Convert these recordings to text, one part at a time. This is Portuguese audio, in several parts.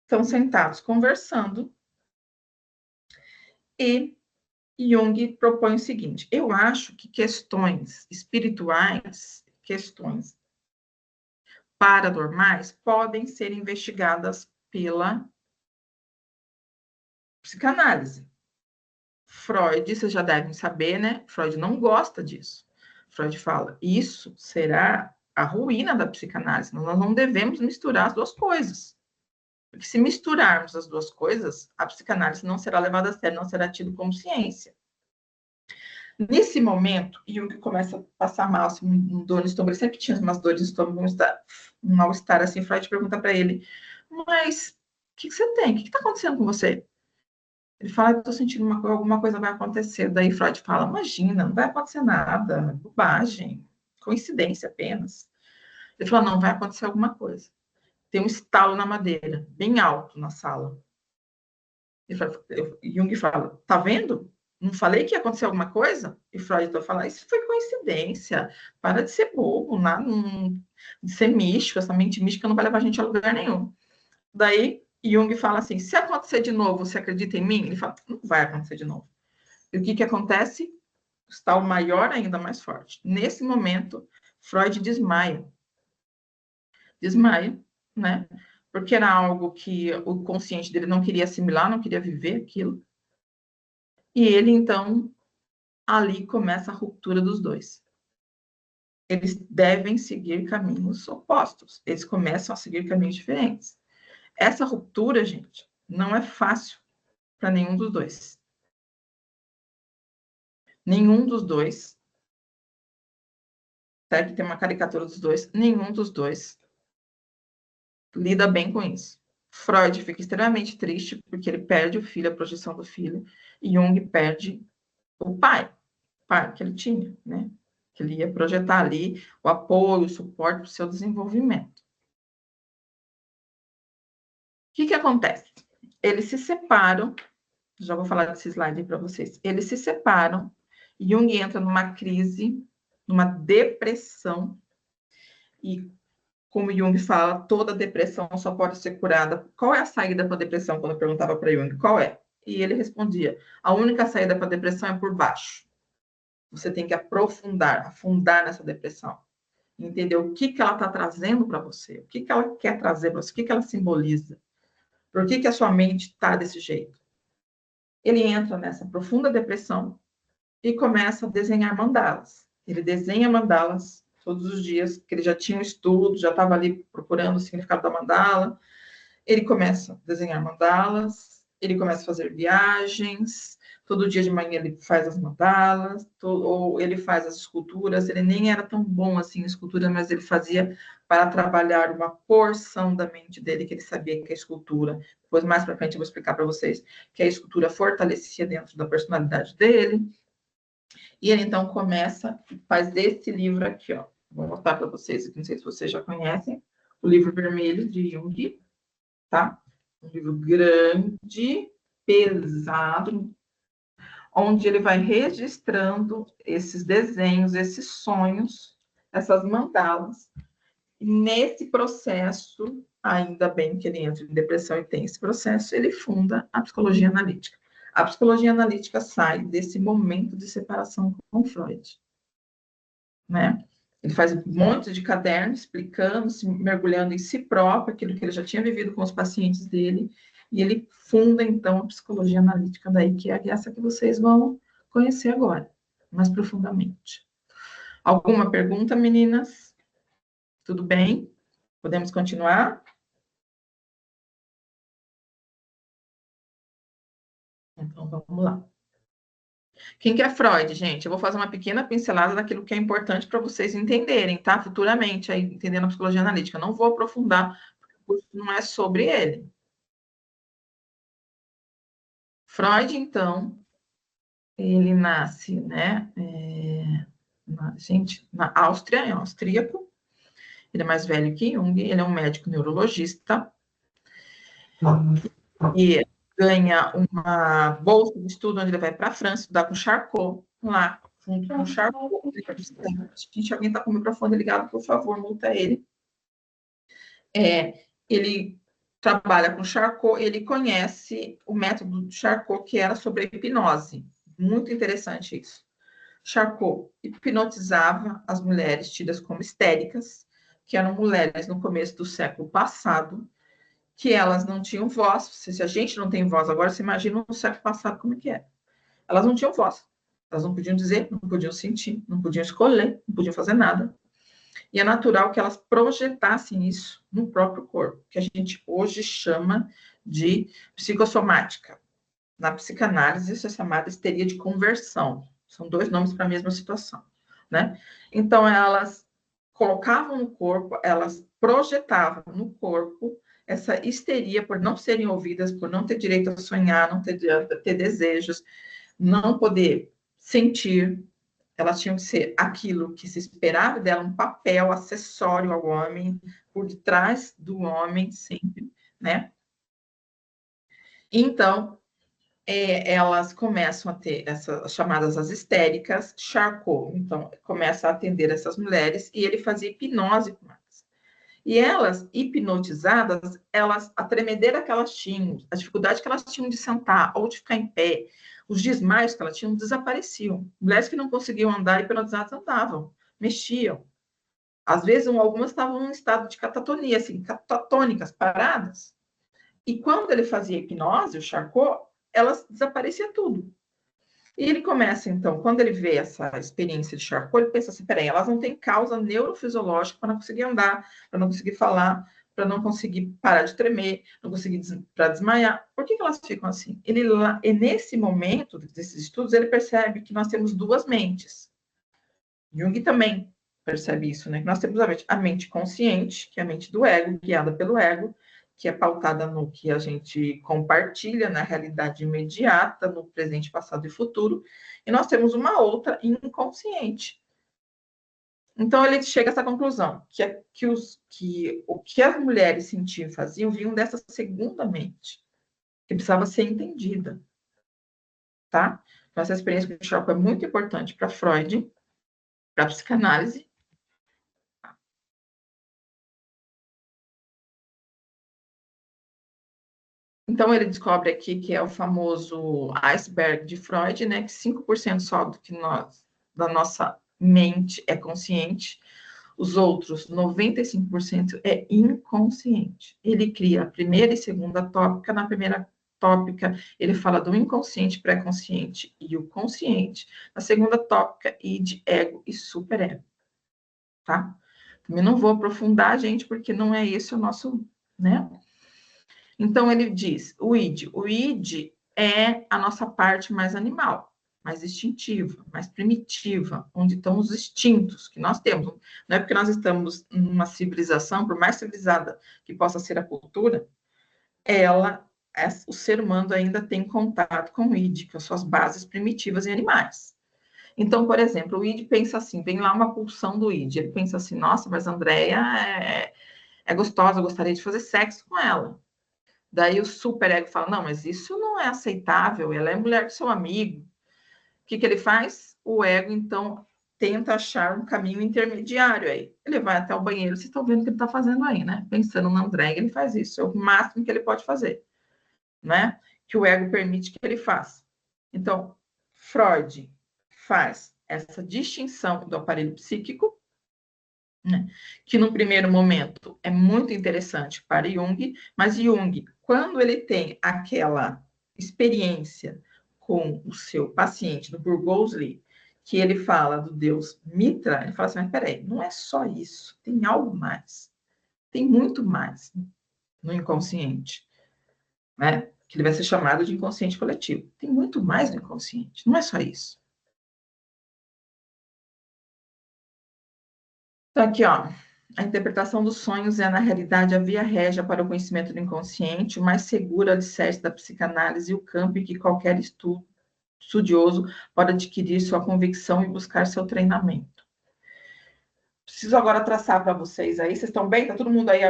estão sentados conversando e Jung propõe o seguinte: eu acho que questões espirituais, questões paranormais, podem ser investigadas pela psicanálise. Freud, vocês já devem saber, né? Freud não gosta disso. Freud fala, isso será a ruína da psicanálise. Nós não devemos misturar as duas coisas. Porque se misturarmos as duas coisas, a psicanálise não será levada a sério, não será tido como ciência. Nesse momento, Jung começa a passar mal, assim, um dor no estômago. Ele sempre tinha umas dores no estômago, um mal-estar, assim. Freud pergunta para ele, mas o que você tem? O que está acontecendo com você? Ele fala, eu estou sentindo alguma coisa vai acontecer. Daí Freud fala, imagina, não vai acontecer nada, bobagem, coincidência apenas. Ele fala, não, vai acontecer alguma coisa. Tem um estalo na madeira, bem alto na sala. Jung fala, tá vendo? Não falei que ia acontecer alguma coisa? E Freud vai falar, isso foi coincidência. Para de ser bobo, de ser místico. Essa mente mística não vai levar a gente a lugar nenhum. Daí Jung fala assim, se acontecer de novo, você acredita em mim? Ele fala, não vai acontecer de novo. E o que acontece? Está o maior ainda mais forte. Nesse momento, Freud desmaia. Desmaia, né? Porque era algo que o consciente dele não queria assimilar, não queria viver aquilo. E ele, então, ali começa a ruptura dos dois. Eles devem seguir caminhos opostos. Eles começam a seguir caminhos diferentes. Essa ruptura, gente, não é fácil para nenhum dos dois. Nenhum dos dois, até que tem uma caricatura dos dois, nenhum dos dois lida bem com isso. Freud fica extremamente triste porque ele perde o filho, a projeção do filho, e Jung perde o pai que ele tinha, né? Que ele ia projetar ali o apoio, o suporte para o seu desenvolvimento. O que acontece? Eles se separam, já vou falar desse slide para vocês. Eles se separam, Jung entra numa crise, numa depressão, e como Jung fala, toda depressão só pode ser curada. Qual é a saída para a depressão? Quando eu perguntava para Jung, qual é? E ele respondia, a única saída para a depressão é por baixo. Você tem que afundar nessa depressão. Entender o que ela está trazendo para você, o que ela quer trazer para você, o que ela simboliza. Por que a sua mente está desse jeito? Ele entra nessa profunda depressão e começa a desenhar mandalas. Ele desenha mandalas todos os dias, que ele já tinha um estudo, já estava ali procurando o significado da mandala. Ele começa a desenhar mandalas, ele começa a fazer viagens, todo dia de manhã ele faz as mandalas, ou ele faz as esculturas. Ele nem era tão bom assim em escultura, mas ele fazia para trabalhar uma porção da mente dele, que ele sabia que a escultura, depois mais para frente eu vou explicar para vocês, que a escultura fortalecia dentro da personalidade dele. E ele, então, começa, faz desse livro aqui, ó. Vou mostrar para vocês, não sei se vocês já conhecem, o livro vermelho de Jung, tá? Um livro grande, pesado, onde ele vai registrando esses desenhos, esses sonhos, essas mandalas. E nesse processo, ainda bem que ele entra em depressão e tem esse processo, ele funda a psicologia analítica. A psicologia analítica sai desse momento de separação com Freud, né? Ele faz um monte de cadernos explicando, se mergulhando em si próprio, aquilo que ele já tinha vivido com os pacientes dele, e ele funda, então, a psicologia analítica daí, que é essa que vocês vão conhecer agora, mais profundamente. Alguma pergunta, meninas? Tudo bem? Podemos continuar? Então, vamos lá. Quem que é Freud, gente? Eu vou fazer uma pequena pincelada daquilo que é importante para vocês entenderem, tá? Futuramente, aí, entendendo a psicologia analítica. Eu não vou aprofundar, porque o curso não é sobre ele. Freud, então, ele nasce, né? Na Áustria, é um austríaco. Ele é mais velho que Jung, ele é um médico neurologista. E ganha uma bolsa de estudo onde ele vai para a França estudar com Charcot, lá, junto com Charcot. Gente, alguém está com o microfone ligado, por favor, multa ele. Ele trabalha com Charcot, ele conhece o método de Charcot, que era sobre a hipnose. Muito interessante isso. Charcot hipnotizava as mulheres tidas como histéricas, que eram mulheres no começo do século passado, que elas não tinham voz. Se a gente não tem voz agora, você imagina no século passado como é que é. Elas não tinham voz. Elas não podiam dizer, não podiam sentir, não podiam escolher, não podiam fazer nada. E é natural que elas projetassem isso no próprio corpo, que a gente hoje chama de psicossomática. Na psicanálise, isso é chamado histeria de conversão. São dois nomes para a mesma situação, né? Então, elas colocavam no corpo, elas projetavam no corpo essa histeria por não serem ouvidas, por não ter direito a sonhar, não ter desejos, não poder sentir. Elas tinham que ser aquilo que se esperava dela, um papel acessório ao homem, por detrás do homem sempre, né? Então, elas começam a ter essas chamadas as histéricas, Charcot, então, começa a atender essas mulheres, e ele fazia hipnose com elas. E elas, hipnotizadas, a tremedeira que elas tinham, a dificuldade que elas tinham de sentar ou de ficar em pé, os desmaios que elas tinham desapareciam. Mulheres que não conseguiam andar, hipnotizadas andavam, mexiam. Às vezes, algumas estavam em estado de catatonia, assim, catatônicas, paradas. E quando ele fazia hipnose, o Charcot, elas desaparecia tudo. E ele começa, então, quando ele vê essa experiência de Charcot, ele pensa assim, peraí, elas não têm causa neurofisiológica para não conseguir andar, para não conseguir falar, para não conseguir parar de tremer, não conseguir para desmaiar. Por que elas ficam assim? E nesse momento desses estudos, ele percebe que nós temos duas mentes. Jung também percebe isso, né? Nós temos a mente consciente, que é a mente do ego, guiada pelo ego, que é pautada no que a gente compartilha, na realidade imediata, no presente, passado e futuro, e nós temos uma outra inconsciente. Então ele chega a essa conclusão, o que as mulheres sentiam e faziam vinham dessa segunda mente, que precisava ser entendida, tá? Então essa experiência com o Charcot é muito importante para Freud, para a psicanálise. Então, ele descobre aqui que é o famoso iceberg de Freud, né? Que 5% só da nossa mente é consciente, os outros 95% é inconsciente. Ele cria a primeira e segunda tópica. Na primeira tópica, ele fala do inconsciente, pré-consciente e o consciente. Na segunda tópica, id, ego e superego, tá? Também não vou aprofundar, gente, porque não é esse o nosso, né? Então, ele diz, o id. O id é a nossa parte mais animal, mais instintiva, mais primitiva, onde estão os instintos que nós temos. Não é porque nós estamos numa civilização, por mais civilizada que possa ser a cultura, o ser humano ainda tem contato com o id, com as suas bases primitivas em animais. Então, por exemplo, o id pensa assim, vem lá uma pulsão do id, ele pensa assim, nossa, mas a Andrea é gostosa, eu gostaria de fazer sexo com ela. Daí o superego fala, não, mas isso não é aceitável, ela é mulher do seu amigo. O que ele faz? O ego, então, tenta achar um caminho intermediário aí. Ele vai até o banheiro, vocês estão vendo o que ele está fazendo aí, né? Pensando na André, ele faz isso, é o máximo que ele pode fazer, né? Que o ego permite que ele faça. Então, Freud faz essa distinção do aparelho psíquico, né? Que no primeiro momento é muito interessante para Jung, mas Jung, quando ele tem aquela experiência com o seu paciente, no Burgosli, que ele fala do deus Mitra, ele fala assim, mas peraí, não é só isso, tem algo mais, tem muito mais no inconsciente, né? Que ele vai ser chamado de inconsciente coletivo. Tem muito mais no inconsciente, não é só isso. Então, aqui, ó, a interpretação dos sonhos é, na realidade, a via régia para o conhecimento do inconsciente, o mais seguro alicerce da psicanálise e o campo em que qualquer estudioso pode adquirir sua convicção e buscar seu treinamento. Preciso agora traçar para vocês aí. Vocês estão bem? Tá todo mundo aí?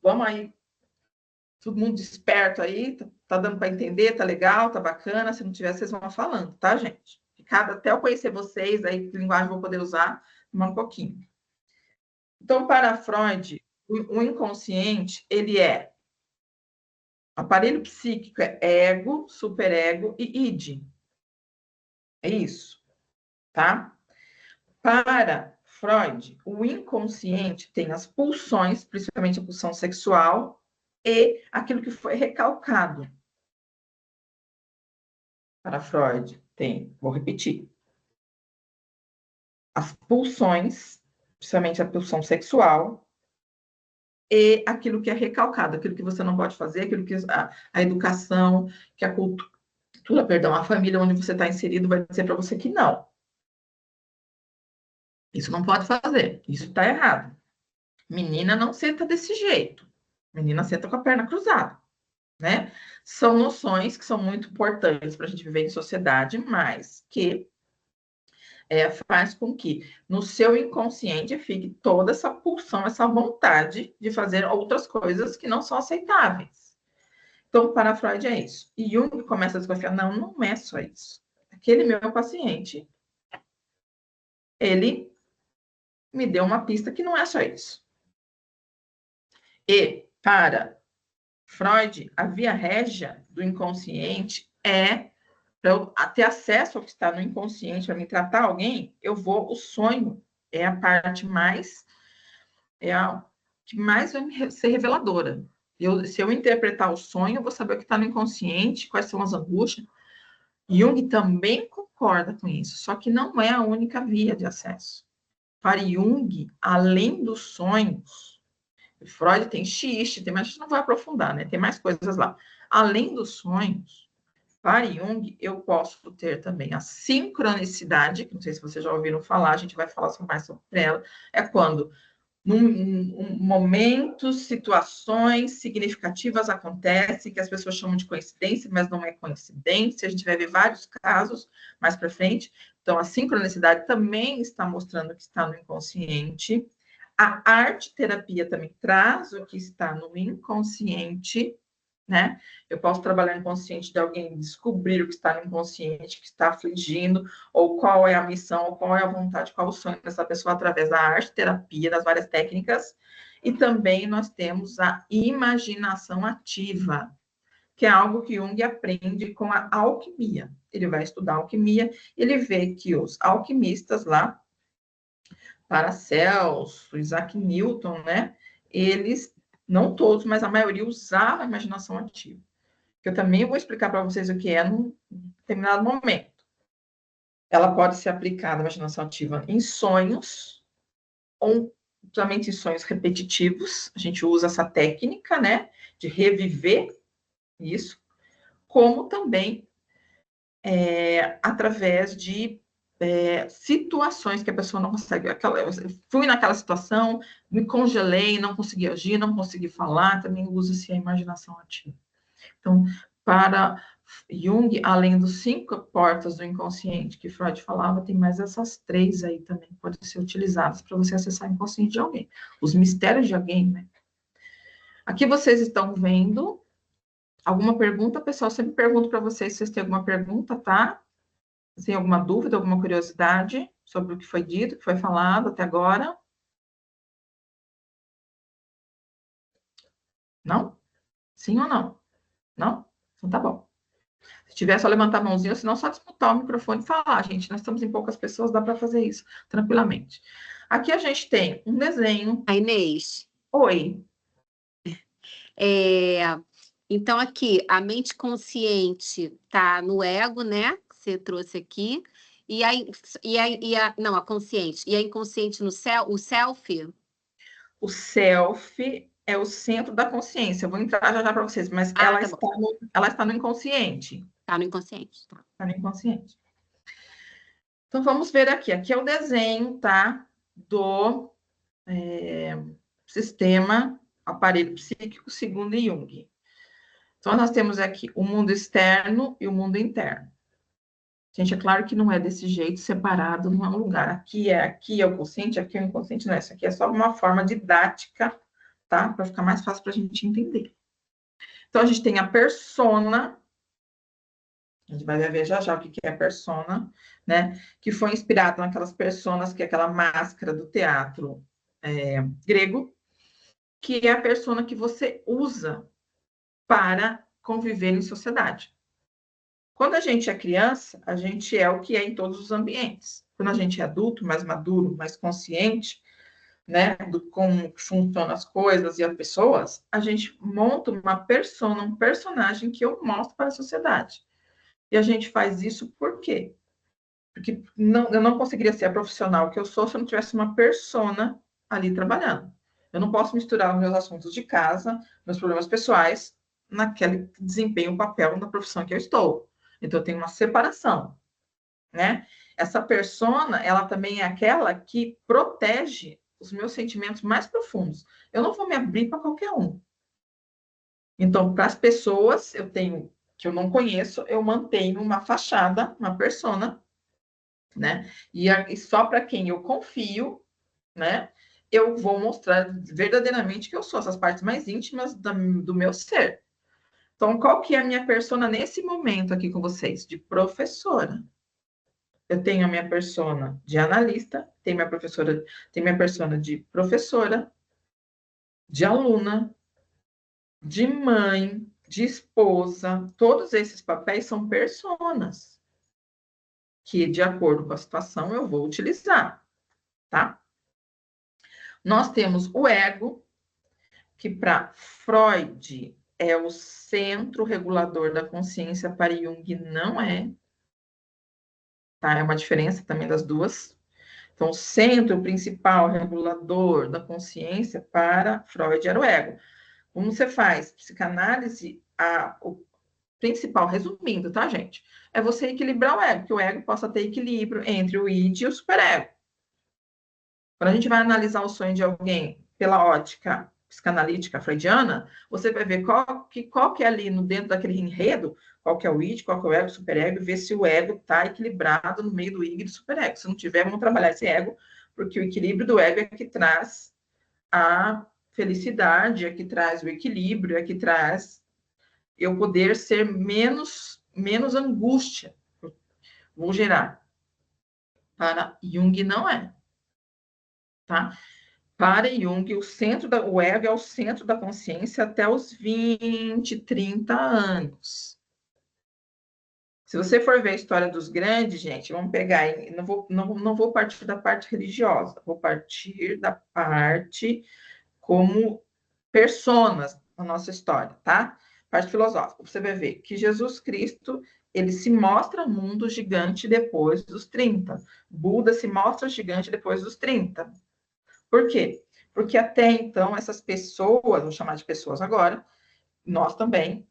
Vamos aí. Todo mundo desperto aí? Tá dando para entender? Tá legal? Tá bacana? Se não tiver, vocês vão falando, tá, gente? Até eu conhecer vocês, aí que linguagem vou poder usar, um pouquinho. Então, para Freud, o inconsciente, ele é Aparelho psíquico é ego, superego e id. É isso, tá? Para Freud, o inconsciente tem as pulsões, principalmente a pulsão sexual, e aquilo que foi recalcado. Para Freud, tem, vou repetir, as pulsões, principalmente a pulsão sexual, e aquilo que é recalcado, aquilo que você não pode fazer, aquilo que a educação, que a cultura, perdão, a família onde você está inserido vai dizer para você que não. Isso não pode fazer, isso está errado. Menina não senta desse jeito. Menina senta com a perna cruzada, né? São noções que são muito importantes para a gente viver em sociedade, mas que faz com que no seu inconsciente fique toda essa pulsão, essa vontade de fazer outras coisas que não são aceitáveis. Então, para Freud é isso. E Jung começa a desconfiar, não, não é só isso. Aquele meu paciente, ele me deu uma pista que não é só isso. E, para Freud, a via régia do inconsciente é, para eu ter acesso ao que está no inconsciente, para me tratar alguém, o sonho é a parte mais, é a que mais vai ser reveladora. Se eu interpretar o sonho, eu vou saber o que está no inconsciente, quais são as angústias. Jung também concorda com isso, só que não é a única via de acesso. Para Jung, além dos sonhos, Freud tem xiste, mas a gente não vai aprofundar, né? Tem mais coisas lá. Além dos sonhos, para Jung, eu posso ter também a sincronicidade, que não sei se vocês já ouviram falar, a gente vai falar mais sobre ela, é quando momentos, situações significativas acontecem, que as pessoas chamam de coincidência, mas não é coincidência, a gente vai ver vários casos mais para frente. Então, a sincronicidade também está mostrando que está no inconsciente. A arte-terapia também traz o que está no inconsciente, né? Eu posso trabalhar no inconsciente de alguém, descobrir o que está no inconsciente, que está afligindo, ou qual é a missão, ou qual é a vontade, qual é o sonho dessa pessoa através da arte-terapia, das várias técnicas. E também nós temos a imaginação ativa, que é algo que Jung aprende com a alquimia. Ele vai estudar alquimia, ele vê que os alquimistas lá, Paracelso, Isaac Newton, né? Eles, não todos, mas a maioria usava a imaginação ativa. Que eu também vou explicar para vocês o que é num determinado momento. Ela pode ser aplicada, a imaginação ativa, em sonhos, ou somente em sonhos repetitivos. A gente usa essa técnica, né? De reviver isso, como também através de situações que a pessoa não consegue. Fui naquela situação, me congelei, não consegui agir, não consegui falar, também usa-se a imaginação ativa. Então, para Jung, além dos 5 portas do inconsciente que Freud falava, tem mais essas 3 aí também que podem ser utilizadas para você acessar o inconsciente de alguém. Os mistérios de alguém, né? Aqui vocês estão vendo alguma pergunta, pessoal? Sempre pergunto para vocês se vocês têm alguma pergunta, tá? Tem alguma dúvida, alguma curiosidade sobre o que foi dito, o que foi falado até agora? Não? Sim ou não? Não? Então tá bom. Se tiver, é só levantar a mãozinha, senão só disputar o microfone e falar, gente. Nós estamos em poucas pessoas, dá para fazer isso tranquilamente. Aqui a gente tem um desenho. A Inês. Oi. Então, aqui, a mente consciente está no ego, né? Que você trouxe aqui. Não, a consciente. E a inconsciente no o self? O self é o centro da consciência. Eu vou entrar já para vocês, mas Ah, ela está no inconsciente. Está no inconsciente. Tá. Está no inconsciente. Então, vamos ver aqui. Aqui é o desenho, tá? Do sistema aparelho psíquico segundo Jung. Então, nós temos aqui o mundo externo e o mundo interno. Gente, é claro que não é desse jeito, separado, não é um lugar. Aqui é o consciente, aqui é o inconsciente, não. Isso aqui é só uma forma didática, tá? Para ficar mais fácil para a gente entender. Então, a gente tem a persona, a gente vai ver já já o que é a persona, né? Que foi inspirado naquelas personas, que é aquela máscara do teatro grego, que é a persona que você usa para conviver em sociedade. Quando a gente é criança, a gente é o que é em todos os ambientes. Quando a gente é adulto, mais maduro, mais consciente, né, do como funcionam as coisas e as pessoas, a gente monta uma persona, um personagem que eu mostro para a sociedade. E a gente faz isso por quê? Porque eu não conseguiria ser a profissional que eu sou se eu não tivesse uma persona ali trabalhando. Eu não posso misturar os meus assuntos de casa, meus problemas pessoais, naquele desempenho, papel na profissão que eu estou. Então, eu tenho uma separação, né? Essa persona, ela também é aquela que protege os meus sentimentos mais profundos. Eu não vou me abrir para qualquer um. Então, para as pessoas, que eu não conheço, eu mantenho uma fachada, uma persona, né? E só para quem eu confio, né? Eu vou mostrar verdadeiramente que eu sou, essas partes mais íntimas do meu ser. Então, qual que é a minha persona nesse momento aqui com vocês? De professora. Eu tenho a minha persona de analista, tenho minha persona de professora, de aluna, de mãe, de esposa. Todos esses papéis são personas que, de acordo com a situação, eu vou utilizar, tá? Nós temos o ego, que para Freud é o centro regulador da consciência, para Jung não é. Tá? É uma diferença também das duas. Então, o centro principal regulador da consciência para Freud era o ego. Como você faz psicanálise, o principal, resumindo, tá, gente? É você equilibrar o ego, que o ego possa ter equilíbrio entre o id e o superego. Quando a gente vai analisar o sonho de alguém pela ótica psicanalítica freudiana, você vai ver qual que é ali dentro daquele enredo, qual que é o id, qual que é o ego, o superego, e ver se o ego está equilibrado no meio do id e do superego. Se não tiver, vamos trabalhar esse ego, porque o equilíbrio do ego é que traz a felicidade, é que traz o equilíbrio, é que traz eu poder ser menos angústia. Vou gerar. Para Jung não é, tá? Para Jung, o ego é o centro da consciência até os 20, 30 anos. Se você for ver a história dos grandes, gente, vamos pegar, não vou partir da parte religiosa, vou partir da parte como personas na nossa história, tá? Parte filosófica. Você vai ver que Jesus Cristo, ele se mostra mundo gigante depois dos 30. Buda se mostra gigante depois dos 30. Por quê? Porque até então, essas pessoas, vou chamar de pessoas agora, nós também,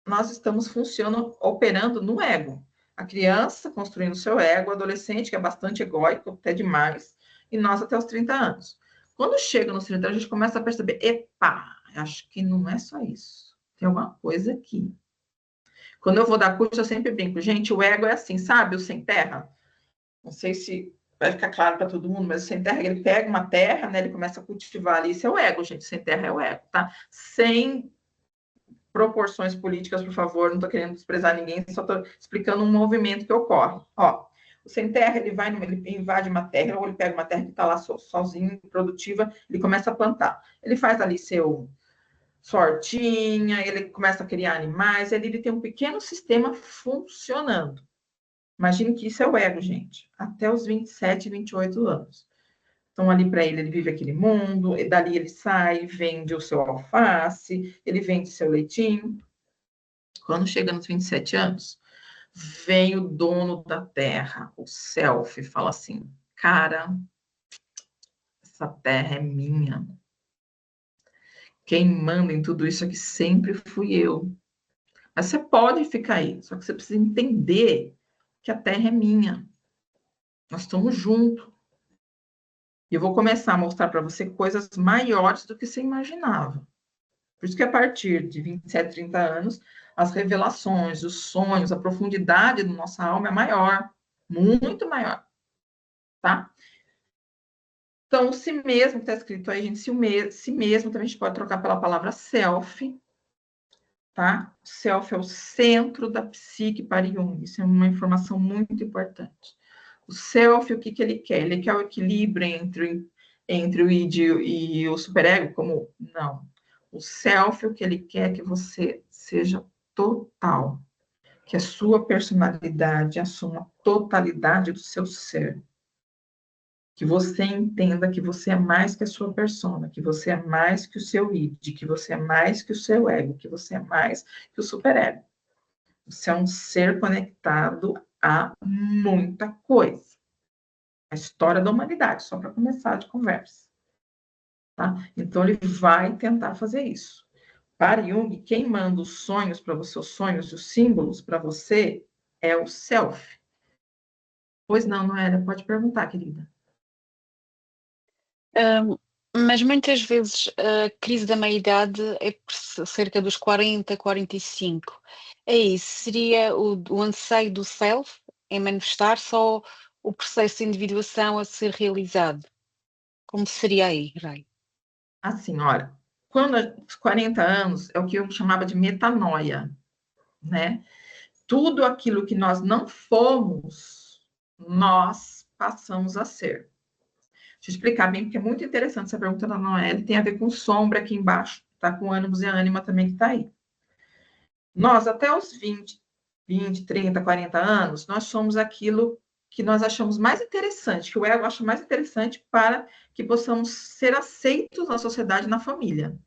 nós estamos operando no ego. A criança construindo seu ego, o adolescente, que é bastante egóico, até demais, e nós até os 30 anos. Quando chega nos 30 anos, a gente começa a perceber, epa, acho que não é só isso. Tem alguma coisa aqui. Quando eu vou dar curso, eu sempre brinco, gente, o ego é assim, sabe? O sem terra. Não sei se vai ficar claro para todo mundo, mas o sem terra, ele pega uma terra, né? Ele começa a cultivar ali, isso é o ego, gente. Sem terra é o ego, tá? Sem proporções políticas, por favor, não estou querendo desprezar ninguém, só estou explicando um movimento que ocorre. Ó, o sem terra, ele invade uma terra, ou ele pega uma terra que está lá sozinho, produtiva, ele começa a plantar. Ele faz ali sua hortinha, ele começa a criar animais, ele tem um pequeno sistema funcionando. Imagine que isso é o ego, gente, até os 27, 28 anos. Então, ali para ele vive aquele mundo, e dali ele sai, vende o seu alface, ele vende seu leitinho. Quando chega nos 27 anos, vem o dono da terra, o self, e fala assim, cara, essa terra é minha. Quem manda em tudo isso aqui sempre fui eu. Mas você pode ficar aí, só que você precisa entender que a terra é minha. Nós estamos juntos. E eu vou começar a mostrar para você coisas maiores do que você imaginava. Por isso que a partir de 27, 30 anos, as revelações, os sonhos, a profundidade da nossa alma é maior, muito maior, tá? Então, o si mesmo que está escrito aí, gente, si mesmo também a gente pode trocar pela palavra self, tá? O self é o centro da psique para Jung, isso é uma informação muito importante. O self, o que ele quer? Ele quer o equilíbrio entre o id e o superego? Como? Não. O self, o que ele quer é que você seja total, que a sua personalidade assuma a totalidade do seu ser. Que você entenda que você é mais que a sua persona, que você é mais que o seu id, que você é mais que o seu ego, que você é mais que o superego. Você é um ser conectado a muita coisa. A história da humanidade, só para começar de conversa. Tá? Então, ele vai tentar fazer isso. Para Jung, quem manda os sonhos para você, os sonhos e os símbolos para você, é o self. Pois não, Noélia, pode perguntar, querida. Mas muitas vezes a crise da meia-idade é por cerca dos 40, 45. É isso, seria o anseio do self em manifestar-se ou o processo de individuação a ser realizado? Como seria aí, Ray? Assim, olha, quando os 40 anos é o que eu chamava de metanoia, né? Tudo aquilo que nós não fomos, nós passamos a ser. Deixa eu explicar bem, porque é muito interessante essa pergunta da Noelle, tem a ver com sombra aqui embaixo, tá? Com ânimos e ânima também que tá aí. Nós, até os 20, 30, 40 anos, nós somos aquilo que nós achamos mais interessante, que o ego acha mais interessante para que possamos ser aceitos na sociedade e na família.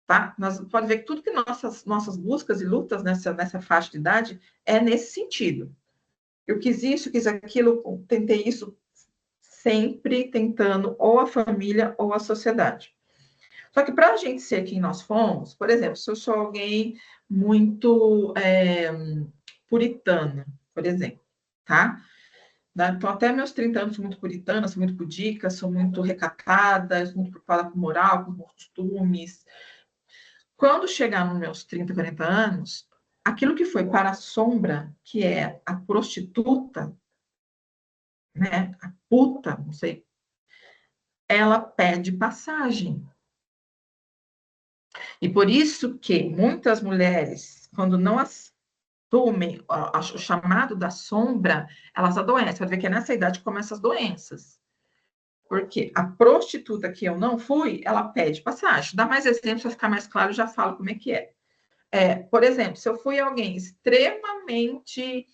Tá? Nós pode ver que tudo que nossas buscas e lutas nessa faixa de idade é nesse sentido. Eu quis isso, quis aquilo, tentei isso, sempre tentando ou a família ou a sociedade. Só que para a gente ser quem nós fomos, por exemplo, se eu sou alguém muito puritana, por exemplo, tá? Então, até meus 30 anos, sou muito puritana, sou muito pudica, sou muito recatada, sou muito preocupada com moral, com costumes. Quando chegar nos meus 30, 40 anos, aquilo que foi para a sombra, que é a prostituta, né, a puta, não sei, ela pede passagem. E por isso que muitas mulheres, quando não assumem o chamado da sombra, elas adoecem. Vai ver que é nessa idade que começam as doenças. Porque a prostituta que eu não fui, ela pede passagem. Dá mais exemplos para ficar mais claro, já falo como é que é. Por exemplo, se eu fui alguém extremamente,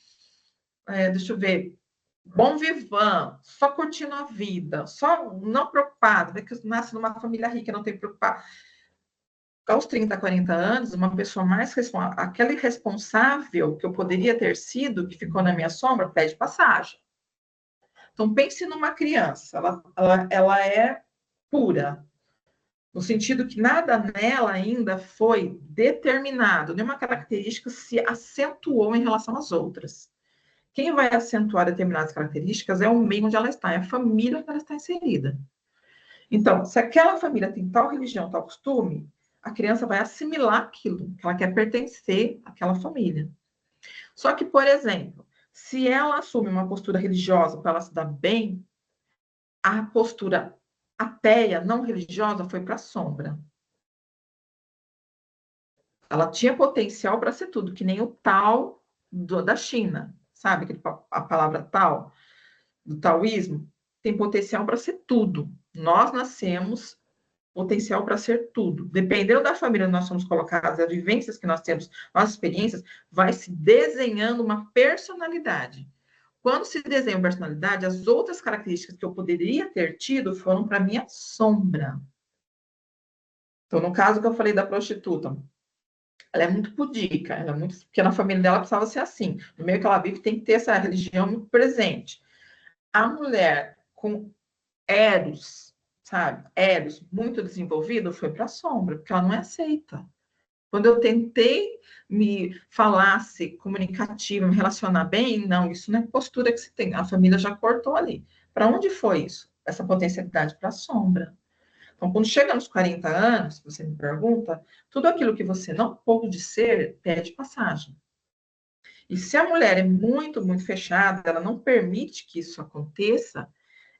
deixa eu ver, bom vivant, só curtindo a vida, só não preocupado, né, que nasce numa família rica, não tem que preocupar. Aos 30, 40 anos, uma pessoa mais responsável, aquele responsável que eu poderia ter sido, que ficou na minha sombra, pede passagem. Então, pense numa criança, ela é pura, no sentido que nada nela ainda foi determinado, nenhuma característica se acentuou em relação às outras. Quem vai acentuar determinadas características é o meio onde ela está, é a família onde ela está inserida. Então, se aquela família tem tal religião, tal costume, a criança vai assimilar aquilo, que ela quer pertencer àquela família. Só que, por exemplo, se ela assume uma postura religiosa para ela se dar bem, a postura ateia, não religiosa, foi para a sombra. Ela tinha potencial para ser tudo, que nem o Tao da China, sabe? A palavra Tao, do taoísmo, tem potencial para ser tudo. Nós nascemos potencial para ser tudo. Dependendo da família onde nós somos colocados, as vivências que nós temos, nossas experiências, vai se desenhando uma personalidade. Quando se desenha uma personalidade, as outras características que eu poderia ter tido foram para minha sombra. Então, no caso que eu falei da prostituta, ela é muito pudica, ela é muito, porque na família dela precisava ser assim. No meio que ela vive, tem que ter essa religião muito presente. A mulher com Eros, sabe? Eros, muito desenvolvido, foi para a sombra, porque ela não é aceita. Quando eu tentei me falasse comunicativa, me relacionar bem, não, isso não é postura que se tem. A família já cortou ali. Para onde foi isso? Essa potencialidade para a sombra. Então, quando chega nos 40 anos, você me pergunta, tudo aquilo que você não pôde ser, pede passagem. E se a mulher é muito, muito fechada, ela não permite que isso aconteça,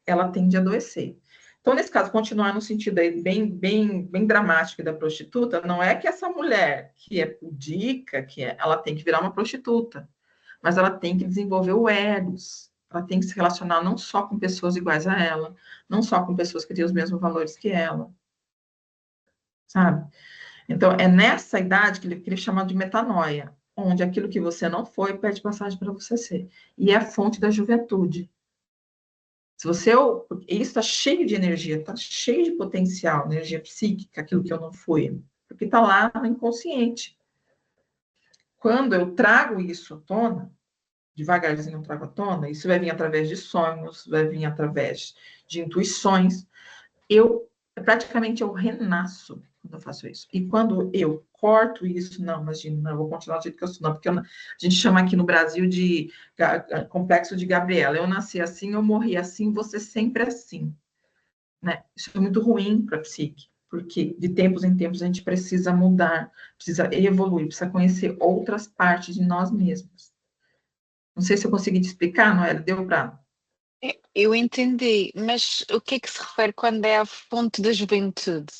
ela tende a adoecer. Então, nesse caso, continuar no sentido aí bem dramático da prostituta, não é que essa mulher que é pudica, ela tem que virar uma prostituta, mas ela tem que desenvolver o eros, ela tem que se relacionar não só com pessoas iguais a ela, não só com pessoas que têm os mesmos valores que ela. sabe? Então, é nessa idade que ele chama de metanoia, onde aquilo que você não foi pede passagem para você ser. E é a fonte da juventude. Se você, isso está cheio de energia, está cheio de potencial, energia psíquica, aquilo que eu não fui, porque está lá no inconsciente. Quando eu trago isso à tona, devagarzinho eu trago à tona, isso vai vir através de sonhos, vai vir através de intuições, praticamente eu renasço quando eu faço isso. E quando eu corto isso, não, imagina, não, eu vou continuar do jeito que eu sou, não, porque a gente chama aqui no Brasil de complexo de Gabriela. Eu nasci assim, eu morri assim, você sempre assim. Né? Isso é muito ruim para a psique, porque de tempos em tempos a gente precisa mudar, precisa evoluir, precisa conhecer outras partes de nós mesmos. Não sei se eu consegui te explicar, Noela, deu para... Eu entendi, mas o que é que se refere quando é a fonte da juventude?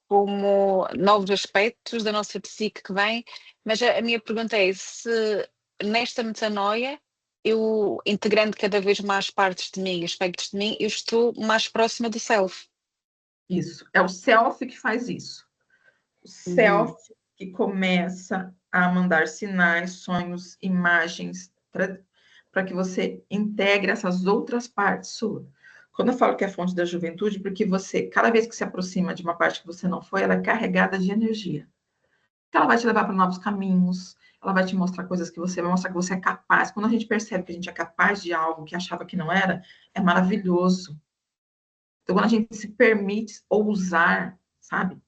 Como novos aspectos da nossa psique que vem, mas a minha pergunta é se nesta metanoia, eu integrando cada vez mais partes de mim, aspectos de mim, eu estou mais próxima do self. Isso, é o self que faz isso. O self que começa a mandar sinais, sonhos, imagens, para que você integre essas outras partes suas. Quando eu falo que é fonte da juventude, porque você, cada vez que se aproxima de uma parte que você não foi, ela é carregada de energia. Então, ela vai te levar para novos caminhos, ela vai te mostrar coisas que você vai mostrar que você é capaz. Quando a gente percebe que a gente é capaz de algo que achava que não era, é maravilhoso. Então, quando a gente se permite ousar, sabe?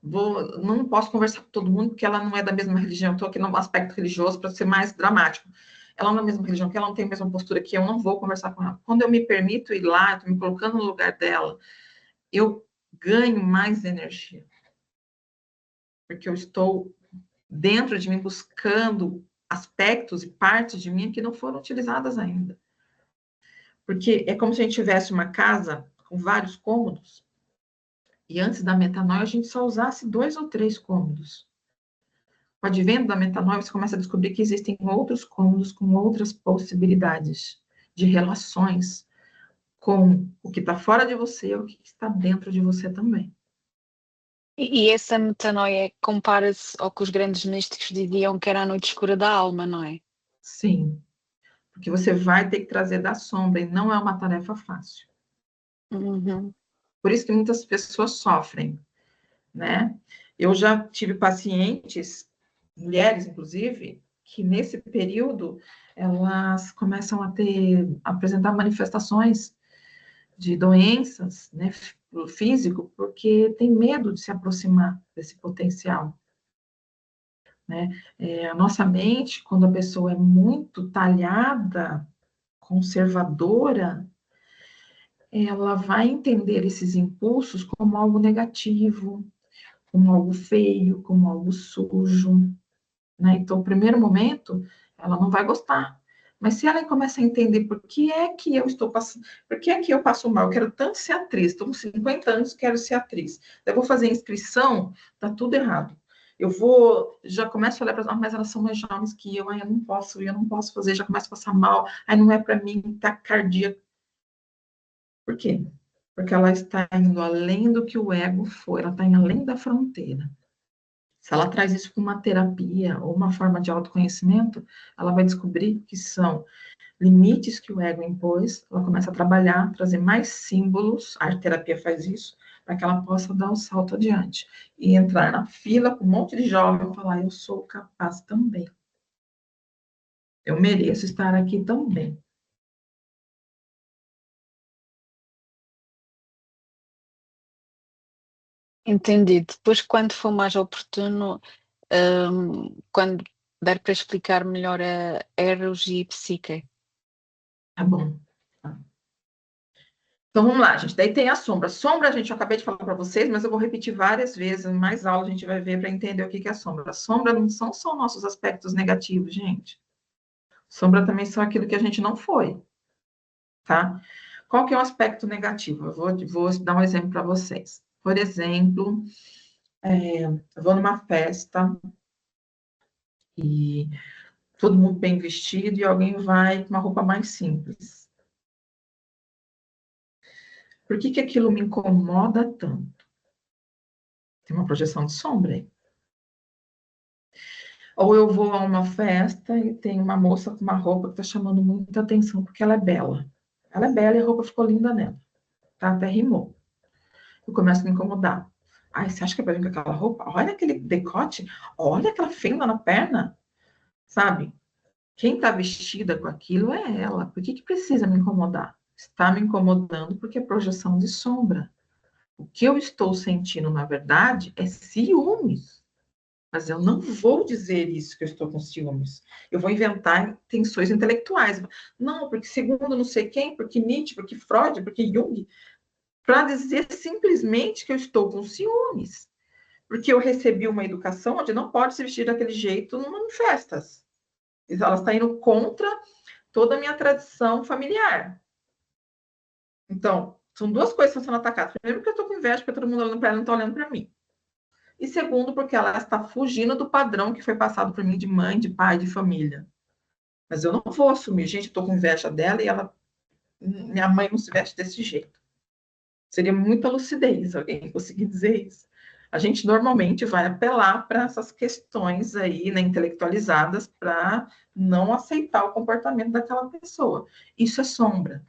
Não posso conversar com todo mundo, porque ela não é da mesma religião. Estou aqui no aspecto religioso para ser mais dramático. Ela não é da mesma religião que ela, não tem a mesma postura que eu não vou conversar com ela. Quando eu me permito ir lá, estou me colocando no lugar dela, eu ganho mais energia. Porque eu estou dentro de mim buscando aspectos e partes de mim que não foram utilizadas ainda. Porque é como se a gente tivesse uma casa com vários cômodos, e antes da metanoia a gente só usasse 2 ou 3 cômodos. Com o advento da metanoia, você começa a descobrir que existem outros cômodos com outras possibilidades de relações com o que está fora de você e o que está dentro de você também. E essa metanoia compara-se ao que os grandes místicos diziam que era a noite escura da alma, não é? Sim, porque você vai ter que trazer da sombra e não é uma tarefa fácil. Por isso que muitas pessoas sofrem, né? Eu já tive pacientes, mulheres inclusive, que nesse período elas começam a apresentar manifestações de doenças, né, físico, porque tem medo de se aproximar desse potencial. Né? A nossa mente, quando a pessoa é muito talhada, conservadora, ela vai entender esses impulsos como algo negativo, como algo feio, como algo sujo. Né? Então, no primeiro momento, ela não vai gostar. Mas se ela começa a entender por que é que eu estou passando, por que é que eu passo mal, eu quero tanto ser atriz, estou com 50 anos, quero ser atriz. Eu vou fazer inscrição, tá tudo errado. Já começo a olhar para as mas elas são mais jovens que eu não posso fazer, já começo a passar mal, aí não é para mim, tá cardíaco. Por quê? Porque ela está indo além do que o ego foi, ela está indo além da fronteira. Se ela traz isso para uma terapia ou uma forma de autoconhecimento, ela vai descobrir que são limites que o ego impôs, ela começa a trabalhar, trazer mais símbolos, a terapia faz isso, para que ela possa dar um salto adiante e entrar na fila com um monte de jovem e falar, eu sou capaz também. Eu mereço estar aqui também. Entendido. Depois, quando for mais oportuno, quando der para explicar melhor a Eros e Psique. Tá bom. Então, vamos lá, gente. Daí tem a sombra. Sombra, gente, eu acabei de falar para vocês, mas eu vou repetir várias vezes. Em mais aula a gente vai ver para entender o que é a sombra. A sombra não são só nossos aspectos negativos, gente. Sombra também são aquilo que a gente não foi, tá? Qual que é o aspecto negativo? Eu vou dar um exemplo para vocês. Por exemplo, eu vou numa festa e todo mundo bem vestido e alguém vai com uma roupa mais simples. Por que aquilo me incomoda tanto? Tem uma projeção de sombra aí. Ou eu vou a uma festa e tem uma moça com uma roupa que está chamando muita atenção porque ela é bela. Ela é bela e a roupa ficou linda nela. Tá? Até rimou. Eu começo a me incomodar. Ai, você acha que é pra vir com aquela roupa? Olha aquele decote. Olha aquela fenda na perna. Sabe? Quem está vestida com aquilo é ela. Por que precisa me incomodar? Está me incomodando porque é projeção de sombra. O que eu estou sentindo, na verdade, é ciúmes. Mas eu não vou dizer isso que eu estou com ciúmes. Eu vou inventar tensões intelectuais. Não, porque segundo não sei quem, porque Nietzsche, porque Freud, porque Jung, para dizer simplesmente que eu estou com ciúmes. Porque eu recebi uma educação onde não pode se vestir daquele jeito em festas. Ela está indo contra toda a minha tradição familiar. Então, são duas coisas que estão sendo atacadas. Primeiro, porque eu estou com inveja, porque todo mundo olhando para ela e não está olhando para mim. E segundo, porque ela está fugindo do padrão que foi passado por mim de mãe, de pai, de família. Mas eu não vou assumir. Gente, eu estou com inveja dela e ela... Minha mãe não se veste desse jeito. Seria muita lucidez alguém conseguir dizer isso. A gente normalmente vai apelar para essas questões aí, né, intelectualizadas, para não aceitar o comportamento daquela pessoa. Isso é sombra.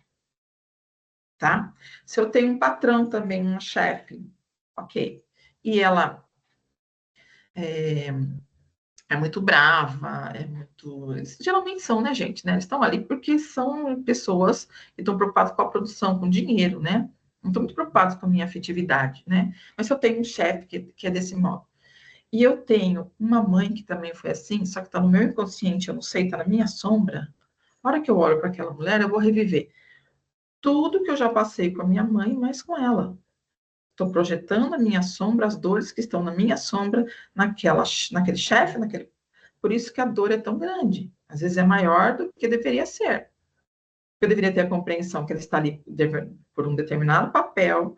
Tá? Se eu tenho um patrão também, uma chefe, ok, e ela é muito brava, é muito... Eles geralmente são, né, gente? Né? Eles estão ali porque são pessoas que estão preocupadas com a produção, com o dinheiro, né? Não estão muito preocupados com a minha afetividade, né? Mas se eu tenho um chefe que é desse modo, e eu tenho uma mãe que também foi assim, só que está no meu inconsciente, eu não sei, está na minha sombra, na hora que eu olho para aquela mulher, eu vou reviver tudo que eu já passei com a minha mãe, mas com ela. Estou projetando a minha sombra, as dores que estão na minha sombra, naquele chefe, naquele... Por isso que a dor é tão grande. Às vezes é maior do que deveria ser. Eu deveria ter a compreensão que ela está ali por um determinado papel,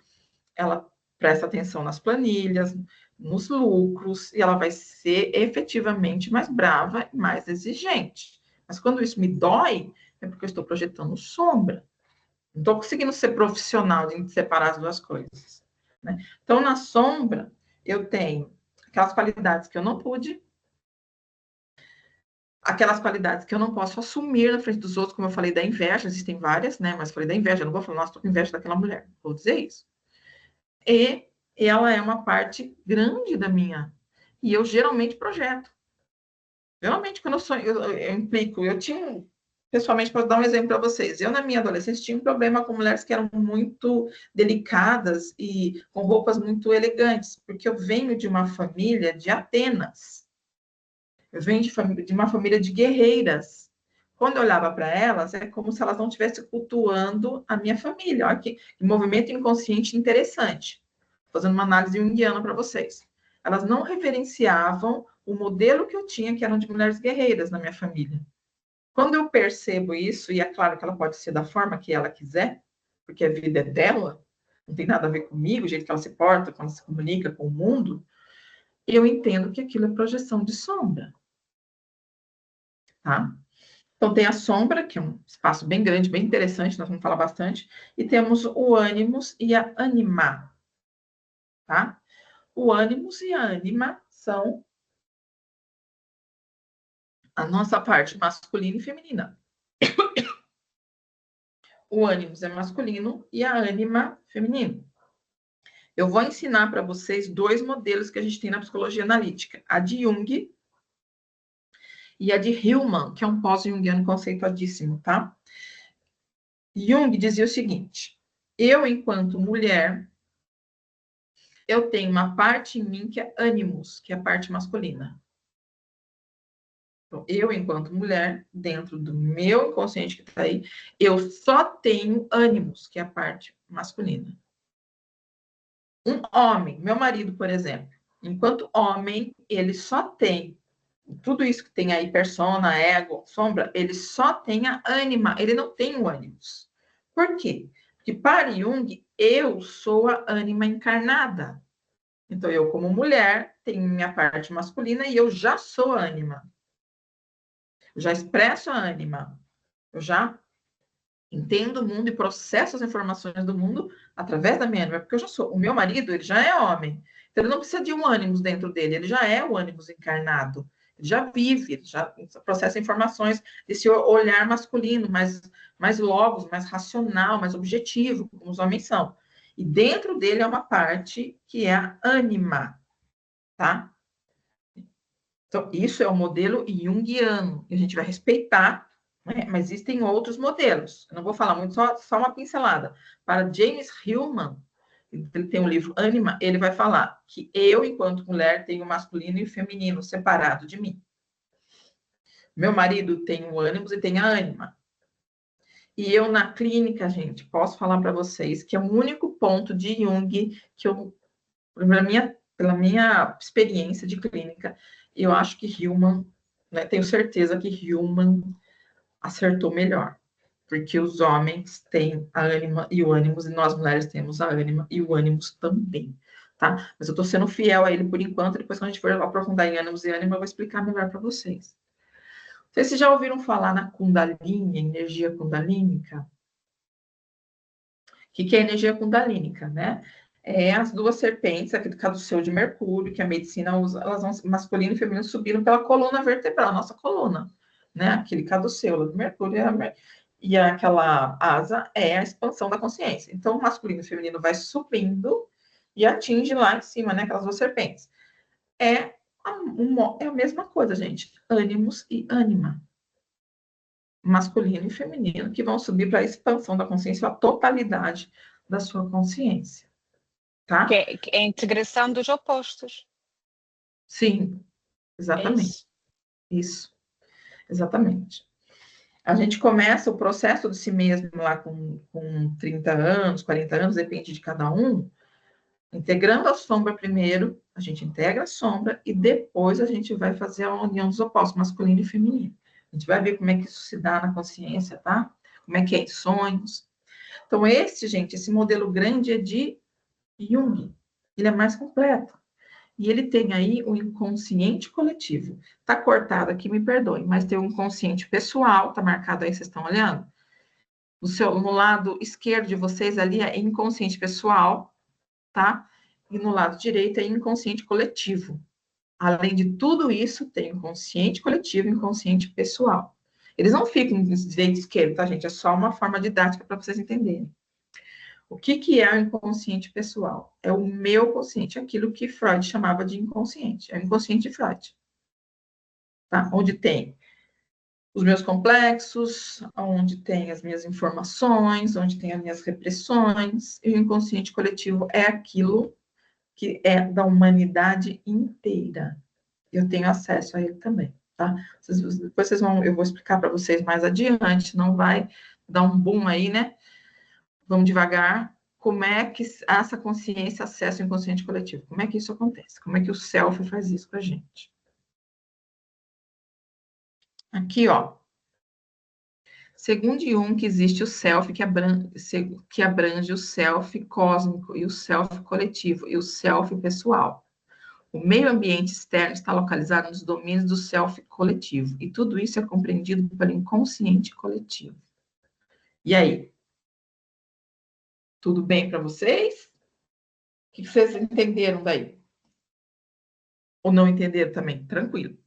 ela presta atenção nas planilhas, nos lucros, e ela vai ser efetivamente mais brava e mais exigente. Mas quando isso me dói, é porque eu estou projetando sombra. Não estou conseguindo ser profissional de separar as duas coisas. Né? Então, na sombra, eu tenho aquelas qualidades que eu não pude, aquelas qualidades que eu não posso assumir na frente dos outros, como eu falei da inveja, existem várias, né? Mas falei da inveja, eu não vou falar, nossa, estou com inveja daquela mulher, vou dizer isso. E ela é uma parte grande da minha, e eu geralmente projeto. Geralmente, quando eu implico, eu tinha, pessoalmente, para dar um exemplo para vocês, eu na minha adolescência tinha um problema com mulheres que eram muito delicadas e com roupas muito elegantes, porque eu venho de uma família de Atenas, eu venho de uma família de guerreiras. Quando eu olhava para elas, é como se elas não estivessem cultuando a minha família. Olha que movimento inconsciente interessante. Fazendo uma análise junguiana para vocês. Elas não referenciavam o modelo que eu tinha, que eram de mulheres guerreiras na minha família. Quando eu percebo isso, e é claro que ela pode ser da forma que ela quiser, porque a vida é dela, não tem nada a ver comigo, o jeito que ela se porta, como ela se comunica com o mundo, eu entendo que aquilo é projeção de sombra. Tá? Então, tem a sombra, que é um espaço bem grande, bem interessante, nós vamos falar bastante, e temos o ânimos e a ânima. Tá? O ânimos e a ânima são a nossa parte masculina e feminina. O ânimos é masculino e a ânima feminino. Eu vou ensinar para vocês dois modelos que a gente tem na psicologia analítica. A de Jung e a de Hillman, que é um pós-jungiano conceituadíssimo, tá? Jung dizia o seguinte: eu, enquanto mulher, eu tenho uma parte em mim que é ânimos, que é a parte masculina. Então, eu, enquanto mulher, dentro do meu inconsciente que está aí, eu só tenho ânimos, que é a parte masculina. Um homem, meu marido, por exemplo, enquanto homem, ele só tem tudo isso que tem aí, persona, ego, sombra, ele só tem a ânima, ele não tem o ânimos. Por quê? Porque para Jung, eu sou a ânima encarnada. Então, eu, como mulher, tenho minha parte masculina e eu já sou a ânima. Eu já expresso a ânima. Eu já entendo o mundo e processo as informações do mundo através da minha ânima, porque eu já sou. O meu marido, ele já é homem. Então, ele não precisa de um ânimos dentro dele, ele já é o ânimos encarnado. Ele já vive, ele já processa informações desse olhar masculino, mais logos, mais racional, mais objetivo, como os homens são. E dentro dele é uma parte que é a ânima, tá? Então, isso é o modelo junguiano, e a gente vai respeitar, né? Mas existem outros modelos. Eu não vou falar muito, só uma pincelada. Para James Hillman, ele tem um livro Ânima, ele vai falar que eu, enquanto mulher, tenho o masculino e o feminino separado de mim. Meu marido tem o ânimos e tem a ânima. E eu, na clínica, gente, posso falar para vocês que é o único ponto de Jung que eu, pela minha experiência de clínica, eu acho que Hillman, né, tenho certeza que Hillman acertou melhor. Porque os homens têm a ânima e o ânimos, e nós mulheres temos a ânima e o ânimos também, tá? Mas eu estou sendo fiel a ele por enquanto, depois quando a gente for aprofundar em ânimos e ânima, eu vou explicar melhor para vocês. Vocês já ouviram falar na Kundalini, energia kundalínica? O que é energia kundalínica, né? É as duas serpentes, aquele caduceu de Mercúrio, que a medicina usa, elas vão, masculino e feminino, subiram pela coluna vertebral, nossa coluna, né? Aquele caduceu de Mercúrio e aquela asa é a expansão da consciência. Então, o masculino e o feminino vai subindo e atinge lá em cima, né? Aquelas duas serpentes. É a mesma coisa, gente. Ânimos e ânima. Masculino e feminino, que vão subir para a expansão da consciência, a totalidade da sua consciência. Tá? Que é a integração dos opostos. Sim, exatamente. Isso, exatamente. A gente começa o processo de si mesmo lá com 30 anos, 40 anos, depende de cada um, integrando a sombra primeiro, a gente integra a sombra e depois a gente vai fazer a união dos opostos, masculino e feminino. A gente vai ver como é que isso se dá na consciência, tá? Como é que é em sonhos. Então, esse modelo grande é de Jung. Ele é mais completo. E ele tem aí o inconsciente coletivo. Tá cortado aqui, me perdoe, mas tem o inconsciente pessoal, tá marcado aí, vocês estão olhando? No lado esquerdo de vocês ali é inconsciente pessoal, tá? E no lado direito é inconsciente coletivo. Além de tudo isso, tem o consciente coletivo e o inconsciente pessoal. Eles não ficam direito e esquerdo, tá, gente? É só uma forma didática para vocês entenderem. O que é o inconsciente pessoal? É o meu consciente, aquilo que Freud chamava de inconsciente. É o inconsciente de Freud. Tá? Onde tem os meus complexos, onde tem as minhas informações, onde tem as minhas repressões. E o inconsciente coletivo é aquilo que é da humanidade inteira. Eu tenho acesso a ele também, tá? Depois eu vou explicar para vocês mais adiante, não vai dar um boom aí, né? Vamos devagar. Como é que essa consciência acessa o inconsciente coletivo? Como é que isso acontece? Como é que o self faz isso com a gente? Aqui, ó. Segundo Jung, que existe o self que abrange o self cósmico e o self coletivo e o self pessoal. O meio ambiente externo está localizado nos domínios do self coletivo e tudo isso é compreendido pelo inconsciente coletivo. E aí? Tudo bem para vocês? O que vocês entenderam daí? Ou não entenderam também? Tranquilo.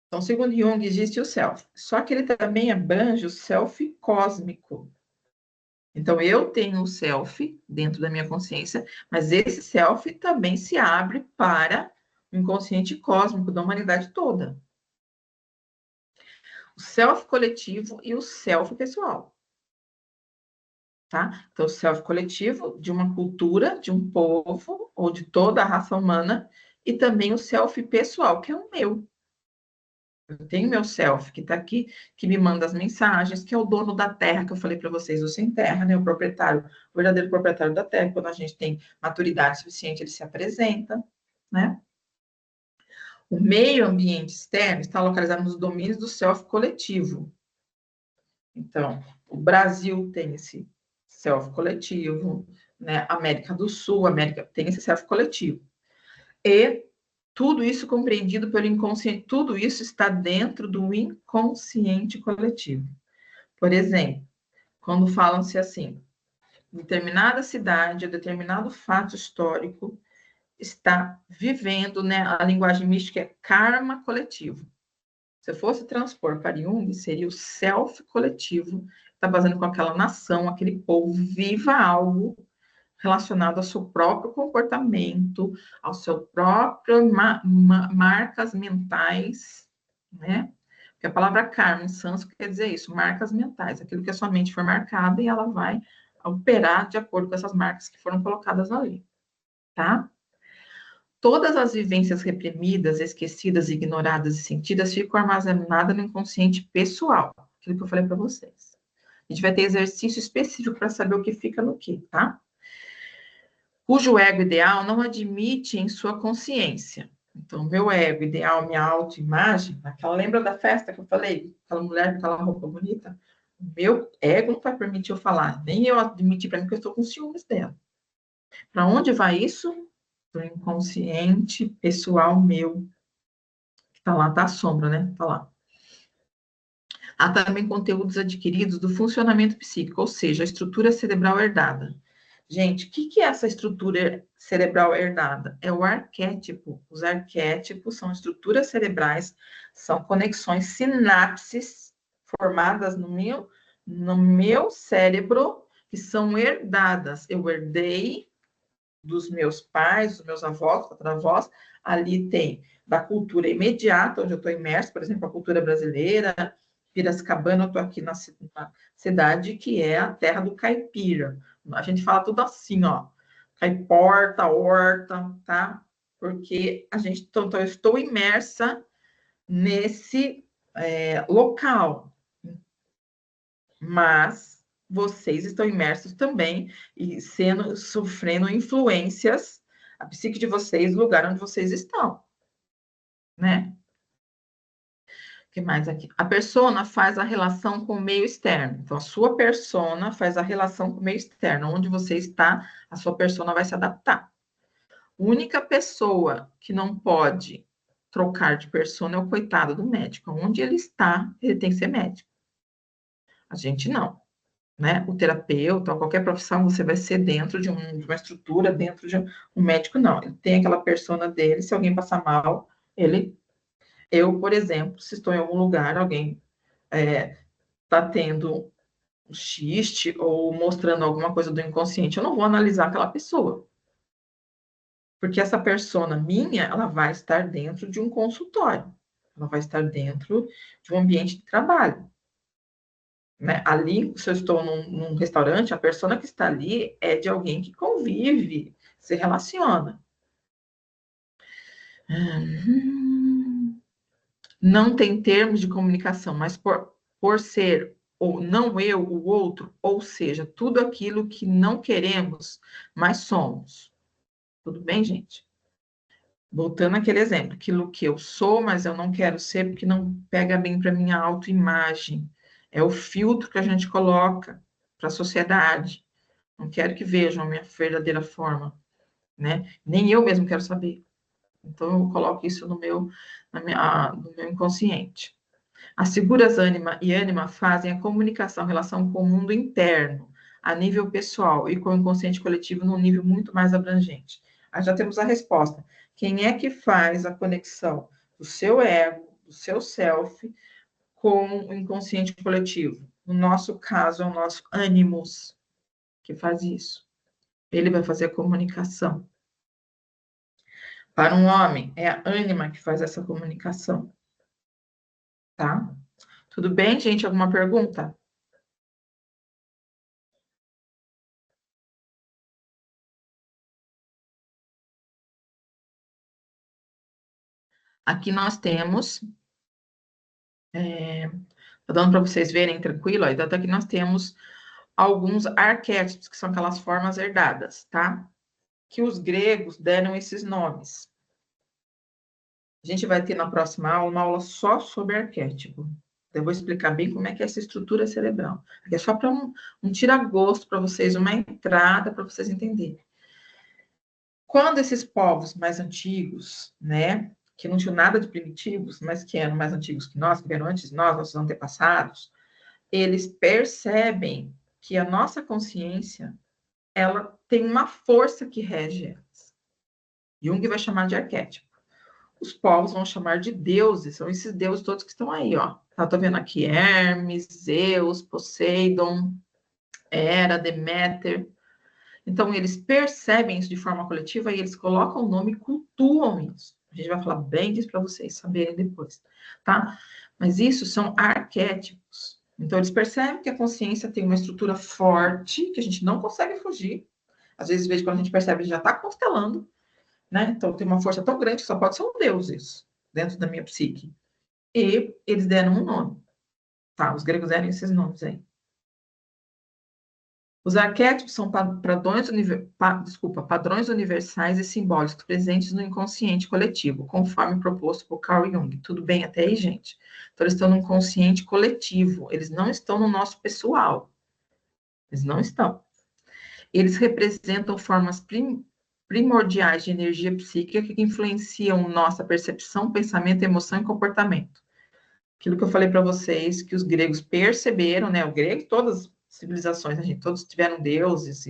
Então, segundo Jung, existe o self. Só que ele também abrange o self cósmico. Então, eu tenho o self dentro da minha consciência, mas esse self também se abre para o inconsciente cósmico da humanidade toda. O self coletivo e o self pessoal. Tá? Então, o self coletivo de uma cultura, de um povo, ou de toda a raça humana, e também o self pessoal, que é o meu. Eu tenho meu self que está aqui, que me manda as mensagens, que é o dono da terra, que eu falei para vocês, o sem terra, né? O proprietário, o verdadeiro proprietário da terra. Quando a gente tem maturidade suficiente, ele se apresenta, né? O meio ambiente externo está localizado nos domínios do self coletivo. Então, o Brasil tem esse self coletivo, né? América do Sul, América tem esse self coletivo. E tudo isso compreendido pelo inconsciente, tudo isso está dentro do inconsciente coletivo. Por exemplo, quando falam-se assim, determinada cidade, determinado fato histórico está vivendo, né? A linguagem mística é karma coletivo. Se eu fosse transpor para Jung, seria o self coletivo, está fazendo com aquela nação, aquele povo, viva algo relacionado ao seu próprio comportamento, ao seu próprio marcas mentais, né? Porque a palavra karma em sânscrito quer dizer isso, marcas mentais, aquilo que a sua mente foi marcada e ela vai operar de acordo com essas marcas que foram colocadas ali, tá? Todas as vivências reprimidas, esquecidas, ignoradas e sentidas ficam armazenadas no inconsciente pessoal, aquilo que eu falei para vocês. A gente vai ter exercício específico para saber o que fica no que, tá? Cujo ego ideal não admite em sua consciência. Então, meu ego ideal, minha autoimagem, lembra da festa que eu falei? Aquela mulher com aquela roupa bonita? Meu ego não vai permitir eu falar, nem eu admitir para mim que eu estou com ciúmes dela. Para onde vai isso? Para o inconsciente pessoal meu. Está lá, tá a sombra, né? Está lá. Há também conteúdos adquiridos do funcionamento psíquico, ou seja, a estrutura cerebral herdada. Gente, o que é essa estrutura cerebral herdada? É o arquétipo. Os arquétipos são estruturas cerebrais, são conexões, sinapses formadas no meu cérebro, que são herdadas. Eu herdei dos meus pais, dos meus avós, tatravós, ali tem da cultura imediata, onde eu estou imerso, por exemplo, a cultura brasileira, Piracicabana, eu estou aqui na cidade que é a terra do caipira. A gente fala tudo assim, ó, caipora, horta, tá? Porque então eu estou imersa nesse local. Mas vocês estão imersos também e sofrendo influências, a psique de vocês, o lugar onde vocês estão, né? O que mais aqui? A persona faz a relação com o meio externo. Então, a sua persona faz a relação com o meio externo. Onde você está, a sua persona vai se adaptar. A única pessoa que não pode trocar de persona é o coitado do médico. Onde ele está, ele tem que ser médico. A gente não. Né? O terapeuta, ou qualquer profissão, você vai ser dentro de uma estrutura, dentro de um médico, não. Ele tem aquela persona dele, se alguém passar mal, eu, por exemplo, se estou em algum lugar, alguém está tendo um xiste ou mostrando alguma coisa do inconsciente, eu não vou analisar aquela pessoa. Porque essa persona minha, ela vai estar dentro de um consultório, ela vai estar dentro de um ambiente de trabalho. Né? Ali, se eu estou num restaurante, a pessoa que está ali é de alguém que convive, se relaciona. Não tem termos de comunicação, mas por ser ou não eu, o outro, ou seja, tudo aquilo que não queremos, mas somos. Tudo bem, gente? Voltando àquele exemplo, aquilo que eu sou, mas eu não quero ser porque não pega bem para minha autoimagem. É o filtro que a gente coloca para a sociedade. Não quero que vejam a minha verdadeira forma, né? Nem eu mesmo quero saber. Então, eu coloco isso no meu inconsciente. As figuras ânima e ânima fazem a comunicação, a relação com o mundo interno, a nível pessoal, e com o inconsciente coletivo num nível muito mais abrangente. Aí já temos a resposta. Quem é que faz a conexão do seu ego, do seu self, com o inconsciente coletivo? No nosso caso, é o nosso ânimos que faz isso. Ele vai fazer a comunicação. Para um homem, é a ânima que faz essa comunicação. Tá? Tudo bem, gente? Alguma pergunta? Aqui nós temos... Tá dando para vocês verem tranquilo? Então, aqui nós temos alguns arquétipos, que são aquelas formas herdadas, tá? Que os gregos deram esses nomes. A gente vai ter na próxima aula uma aula só sobre arquétipo. Eu vou explicar bem como é que é essa estrutura cerebral. Aqui é só para um tira-gosto para vocês, uma entrada para vocês entenderem. Quando esses povos mais antigos, né, que não tinham nada de primitivos, mas que eram mais antigos que nós, que vieram antes de nós, nossos antepassados, eles percebem que a nossa consciência, ela tem uma força que rege elas. Jung vai chamar de arquétipo. Os povos vão chamar de deuses, são esses deuses todos que estão aí, ó. Eu tô vendo aqui Hermes, Zeus, Poseidon, Hera, Deméter. Então, eles percebem isso de forma coletiva e eles colocam o nome e cultuam isso. A gente vai falar bem disso para vocês saberem depois, tá? Mas isso são arquétipos. Então, eles percebem que a consciência tem uma estrutura forte, que a gente não consegue fugir. Às vezes, quando a gente percebe, já está constelando, né? Então, tem uma força tão grande que só pode ser um deus isso, dentro da minha psique. E eles deram um nome, tá? Os gregos deram esses nomes aí. Os arquétipos são padrões universais e simbólicos presentes no inconsciente coletivo, conforme proposto por Carl Jung. Tudo bem até aí, gente? Então, eles estão no inconsciente coletivo, eles não estão no nosso pessoal. Eles não estão. Eles representam formas primordiais de energia psíquica que influenciam nossa percepção, pensamento, emoção e comportamento. Aquilo que eu falei para vocês, que os gregos perceberam, né? O grego, todas as civilizações, a gente, todos tiveram deuses,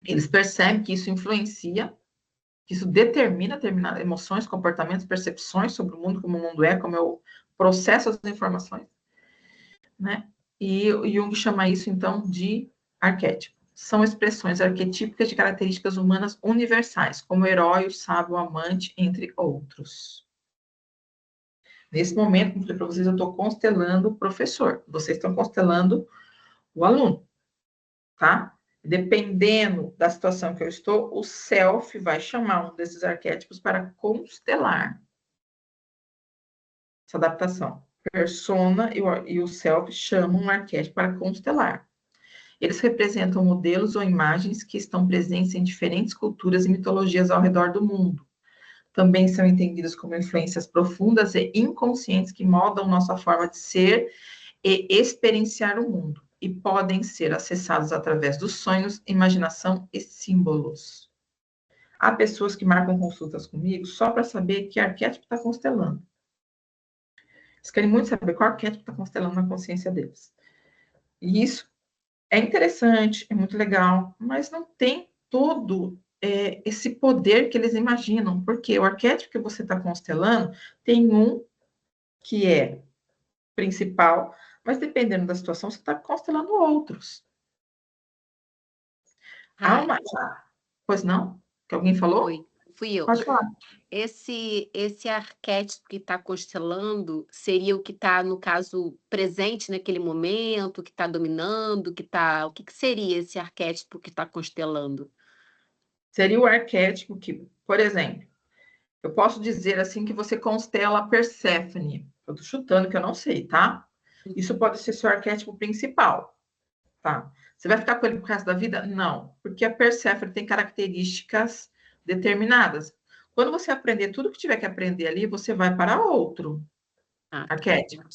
eles percebem que isso influencia, que isso determina emoções, comportamentos, percepções sobre o mundo, como o mundo é, como eu processo as informações, né? E o Jung chama isso, então, de arquétipo. São expressões arquetípicas de características humanas universais, como o herói, o sábio, o amante, entre outros. Nesse momento, como eu falei para vocês, eu estou constelando o professor. Vocês estão constelando o aluno, tá? Dependendo da situação que eu estou, o self vai chamar um desses arquétipos para constelar. Essa adaptação. Persona e o self chamam um arquétipo para constelar. Eles representam modelos ou imagens que estão presentes em diferentes culturas e mitologias ao redor do mundo. Também são entendidos como influências profundas e inconscientes que moldam nossa forma de ser e experienciar o mundo, e podem ser acessados através dos sonhos, imaginação e símbolos. Há pessoas que marcam consultas comigo só para saber que arquétipo está constelando. Eles querem muito saber qual arquétipo está constelando na consciência deles. E isso é interessante, é muito legal, mas não tem todo esse poder que eles imaginam, porque o arquétipo que você está constelando tem um que é principal, mas dependendo da situação, você está constelando outros. Há uma... Pois não? Que alguém falou? Fui eu. Pode falar. Esse arquétipo que está constelando seria o que está, no caso, presente naquele momento, que está dominando, que está... O que seria esse arquétipo que está constelando? Seria o arquétipo que, por exemplo, eu posso dizer assim que você constela a Perséfone. Eu estou chutando que eu não sei, tá? Isso pode ser seu arquétipo principal, tá? Você vai ficar com ele pro resto da vida? Não, porque a Perséfone tem características determinadas. Quando você aprender tudo que tiver que aprender ali, você vai para outro arquétipo.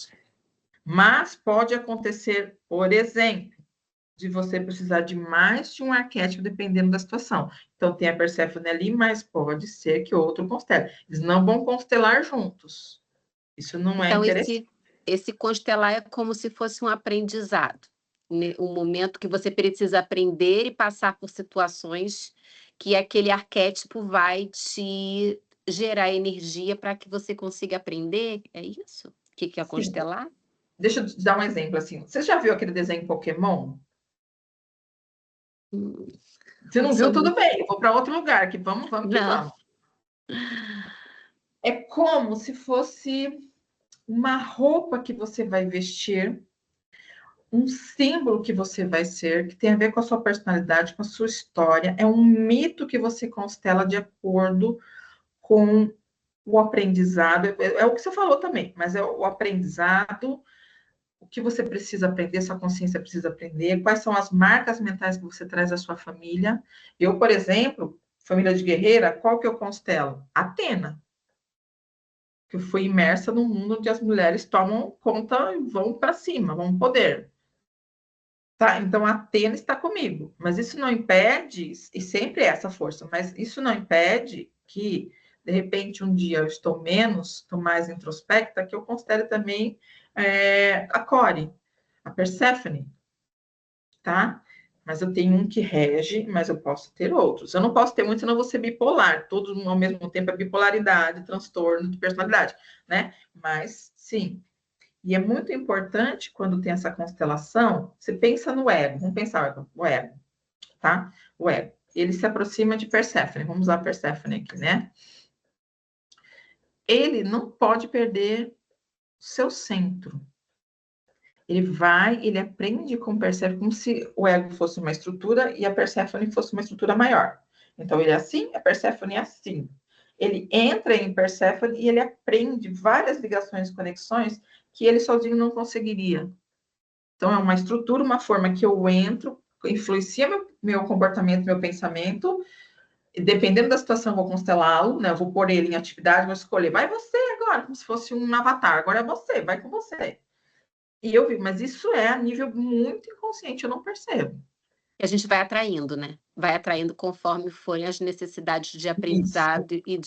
Mas pode acontecer, por exemplo, de você precisar de mais de um arquétipo dependendo da situação. Então, tem a Perséfone ali, mas pode ser que outro constele. Eles não vão constelar juntos. Isso não é então, interessante. Esse constelar é como se fosse um aprendizado. Né? Um momento que você precisa aprender e passar por situações que aquele arquétipo vai te gerar energia para que você consiga aprender. É isso? O que é constelar? Deixa eu te dar um exemplo assim. Você já viu aquele desenho Pokémon? Se não viu, tudo bem. Eu vou para outro lugar, que vamos que vamos. É como se fosse uma roupa que você vai vestir, um símbolo que você vai ser, que tem a ver com a sua personalidade, com a sua história. É um mito que você constela de acordo com o aprendizado. É o que você falou também, mas é o aprendizado, o que você precisa aprender, sua consciência precisa aprender, quais são as marcas mentais que você traz à sua família. Eu, por exemplo, família de guerreira, qual que eu constelo? Atena. Que eu fui imersa num mundo onde as mulheres tomam conta e vão para cima, vão poder. Tá? Então, a Atena está comigo. Mas isso não impede, e sempre é essa força, mas isso não impede que, de repente, um dia eu estou mais introspecta, que eu considere também a Core, a Perséfone, tá? Mas eu tenho um que rege, mas eu posso ter outros. Eu não posso ter muito, senão eu vou ser bipolar. Todos ao mesmo tempo é bipolaridade, transtorno de personalidade, né? Mas, sim. E é muito importante, quando tem essa constelação, você pensa no ego. Vamos pensar o ego, tá? O ego. Ele se aproxima de Perséfone. Vamos usar Perséfone aqui, né? Ele não pode perder seu centro. Ele aprende com Perséfone como se o ego fosse uma estrutura e a Perséfone fosse uma estrutura maior. Então, ele é assim, a Perséfone é assim. Ele entra em Perséfone e ele aprende várias ligações e conexões que ele sozinho não conseguiria. Então, é uma estrutura, uma forma que eu entro, influencia meu comportamento, meu pensamento, e dependendo da situação, eu vou constelá-lo, né? Eu vou pôr ele em atividade, vou escolher, vai você agora, como se fosse um avatar, agora é você, vai com você. E eu vi, mas isso é a nível muito inconsciente, eu não percebo. E a gente vai atraindo, né? Vai atraindo conforme forem as necessidades de aprendizado e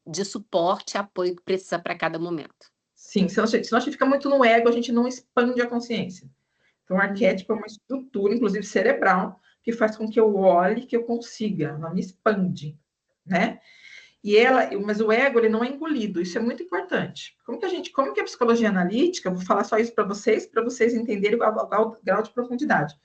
de suporte, apoio que precisa para cada momento. Sim, senão a gente fica muito no ego, a gente não expande a consciência. Então, o arquétipo é uma estrutura, inclusive cerebral, que faz com que eu olhe, que eu consiga, ela me expande, né? Mas o ego, ele não é engolido, isso é muito importante. Como que a psicologia analítica, vou falar só isso para vocês entenderem o grau de profundidade.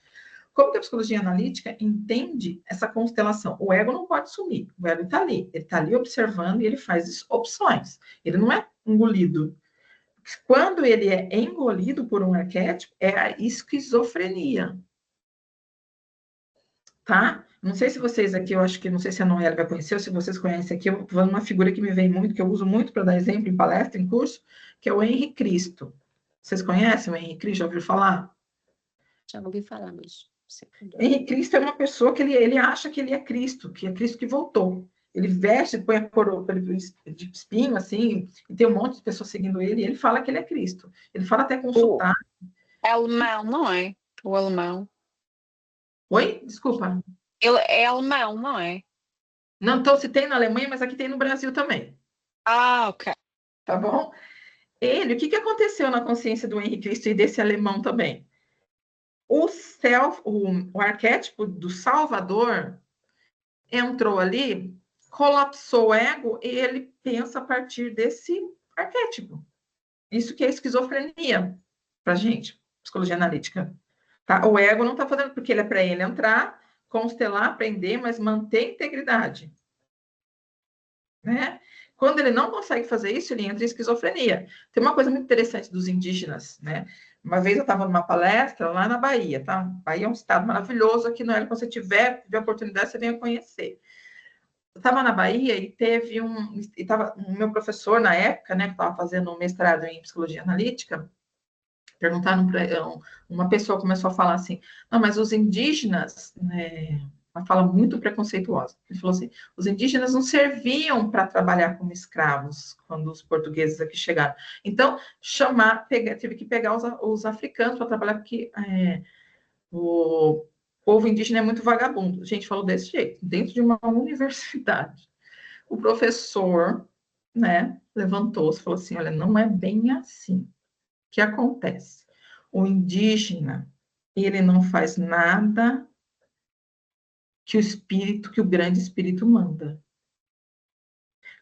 Como que a psicologia analítica entende essa constelação? O ego não pode sumir, o ego está ali, ele está ali observando e ele faz opções, ele não é engolido. Quando ele é engolido por um arquétipo, é a esquizofrenia, tá? Não sei se vocês aqui, eu acho que, não sei se a Noela vai conhecer, ou se vocês conhecem aqui, eu vou uma figura que me vem muito, que eu uso muito para dar exemplo em palestra, em curso, que é o Henri Cristo. Vocês conhecem o Henri Cristo? Já ouviram falar? Já ouvi falar, mas... Henri Cristo é uma pessoa que ele acha que ele é Cristo que voltou. Ele veste, põe a coroa de espinho, assim, e tem um monte de pessoas seguindo ele, e ele fala que ele é Cristo. Ele fala até com sotaque. Alemão, não é? O alemão. Oi? Desculpa. Ele é alemão, não é? Não, então se tem na Alemanha, mas aqui tem no Brasil também. Ah, ok. Tá bom? O que aconteceu na consciência do Henri Cristo e desse alemão também? O arquétipo do Salvador entrou ali, colapsou o ego e ele pensa a partir desse arquétipo. Isso que é esquizofrenia para gente, psicologia analítica. Tá? O ego não está fazendo porque ele é para ele entrar, constelar, aprender, mas manter a integridade. Né? Quando ele não consegue fazer isso, ele entra em esquizofrenia. Tem uma coisa muito interessante dos indígenas, né? Uma vez eu estava numa palestra lá na Bahia, tá? Bahia é um estado maravilhoso aqui no Hélio, quando você tiver a oportunidade, você venha conhecer. Eu estava na Bahia e estava o meu professor na época, né, que estava fazendo um mestrado em psicologia analítica, perguntaram para uma pessoa começou a falar assim, não, mas os indígenas, né, uma fala muito preconceituosa. Ele falou assim, os indígenas não serviam para trabalhar como escravos quando os portugueses aqui chegaram. Então, teve que pegar os africanos para trabalhar, porque o povo indígena é muito vagabundo. A gente falou desse jeito, dentro de uma universidade. O professor, né, levantou-se e falou assim, olha, não é bem assim. O que acontece? O indígena, ele não faz nada que o grande espírito manda.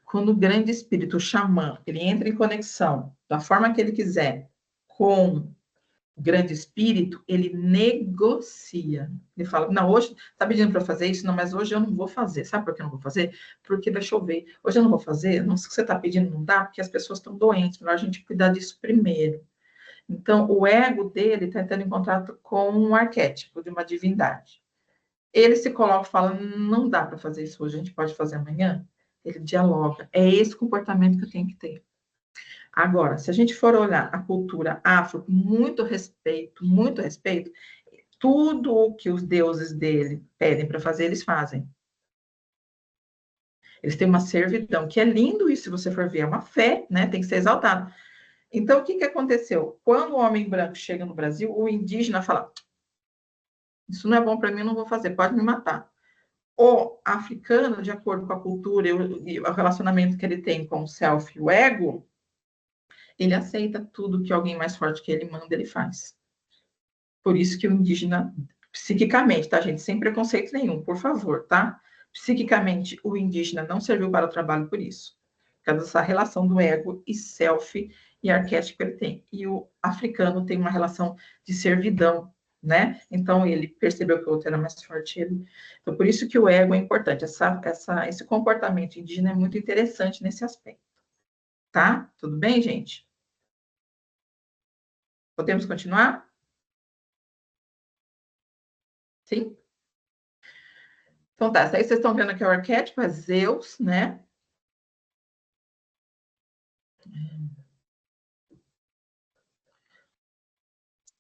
Quando o grande espírito, o xamã, ele entra em conexão da forma que ele quiser com o grande espírito, ele negocia. Ele fala, não, hoje está pedindo para fazer isso, não, mas hoje eu não vou fazer. Sabe por que eu não vou fazer? Porque vai chover. Hoje eu não vou fazer, não sei o que você está pedindo, não dá, porque as pessoas estão doentes, melhor a gente cuidar disso primeiro. Então, o ego dele está entrando em contato com um arquétipo de uma divindade. Ele se coloca e fala, não dá para fazer isso hoje, a gente pode fazer amanhã? Ele dialoga. É esse comportamento que eu tenho que ter. Agora, se a gente for olhar a cultura afro com muito respeito, tudo o que os deuses dele pedem para fazer, eles fazem. Eles têm uma servidão, que é lindo isso, se você for ver, é uma fé, né? Tem que ser exaltado. Então, o que aconteceu? Quando o homem branco chega no Brasil, o indígena fala, isso não é bom para mim, eu não vou fazer, pode me matar. O africano, de acordo com a cultura e o relacionamento que ele tem com o self e o ego, Ele aceita tudo que alguém mais forte que ele manda, ele faz. Por isso que o indígena, psiquicamente, tá, gente? Sem preconceito nenhum, por favor, tá? Psiquicamente, o indígena não serviu para o trabalho por isso. Por causa dessa relação do ego e self e arquétipo que ele tem. E o africano tem uma relação de servidão, né? Então, ele percebeu que o outro era mais forte. Então, por isso que o ego é importante. Esse comportamento indígena é muito interessante nesse aspecto. Tá? Tudo bem, gente? Podemos continuar? Sim? Então tá, aí vocês estão vendo aqui o arquétipo, é Zeus, né?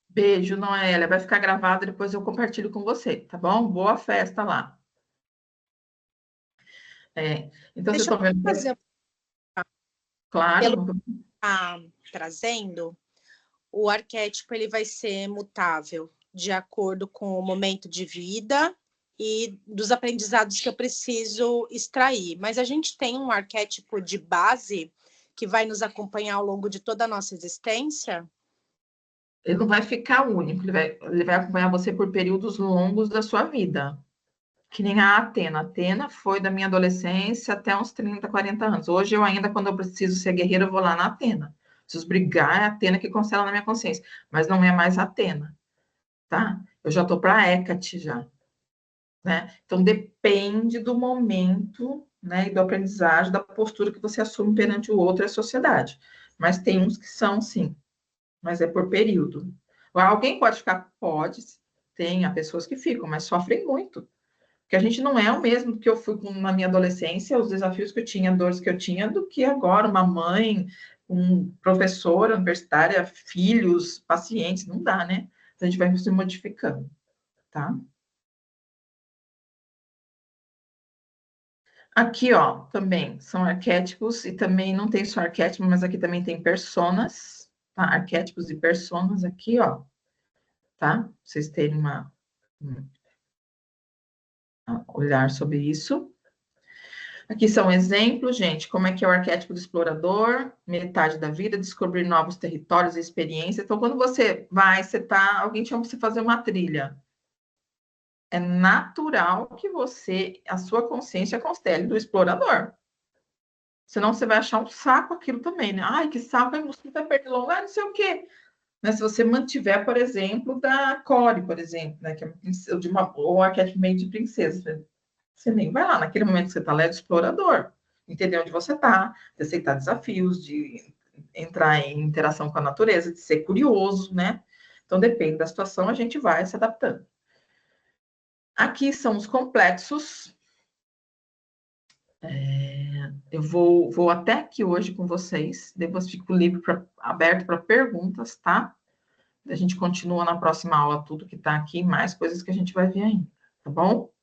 Beijo, Noélia. Vai ficar gravado, depois eu compartilho com você, tá bom? Boa festa lá. Então, vocês Deixa estão eu vendo. fazer, Claro. pelo que está trazendo, o arquétipo ele vai ser mutável de acordo com o momento de vida e dos aprendizados que eu preciso extrair. Mas a gente tem um arquétipo de base que vai nos acompanhar ao longo de toda a nossa existência? Ele não vai ficar único, ele vai acompanhar você por períodos longos da sua vida. Que nem a Atena. A Atena foi da minha adolescência até uns 30, 40 anos. Hoje, eu ainda, quando eu preciso ser guerreira, eu vou lá na Atena. Preciso brigar, é a Atena que constela na minha consciência. Mas não é mais a Atena, tá? Eu já estou para a Hecate já. Né? Então, depende do momento, né, e do aprendizagem, da postura que você assume perante o outro e a sociedade. Mas tem uns que são, sim, mas é por período. Alguém pode ficar? Pode, tem, há pessoas que ficam, mas sofrem muito. Porque a gente não é o mesmo que eu fui na minha adolescência, os desafios que eu tinha, dores que eu tinha, do que agora uma mãe, um professora universitária, filhos, pacientes, não dá, né? Então, a gente vai se modificando, tá? Aqui, ó, também são arquétipos, e também não tem só arquétipo, mas aqui também tem personas, tá? Arquétipos e personas aqui, ó, tá? Pra vocês terem um olhar sobre isso. Aqui são exemplos, gente, como é que é o arquétipo do explorador, metade da vida, descobrir novos territórios e experiências. Então, quando você vai, alguém te chama para você fazer uma trilha. É natural que a sua consciência constele do explorador. Senão você vai achar um saco aquilo também, né? Ai, que saco, aí você vai perder longo, não sei o quê. Né? Se você mantiver, por exemplo, da Core, por exemplo, né? Que é ou arquétipo meio de princesa. Você nem vai lá. Naquele momento que você está lá, é do explorador. Entender onde você está, de aceitar desafios, de entrar em interação com a natureza, de ser curioso, né? Então, depende da situação, a gente vai se adaptando. Aqui são os complexos. Eu vou até aqui hoje com vocês, depois fico livre aberto para perguntas, tá? A gente continua na próxima aula tudo que está aqui, mais coisas que a gente vai ver ainda, tá bom?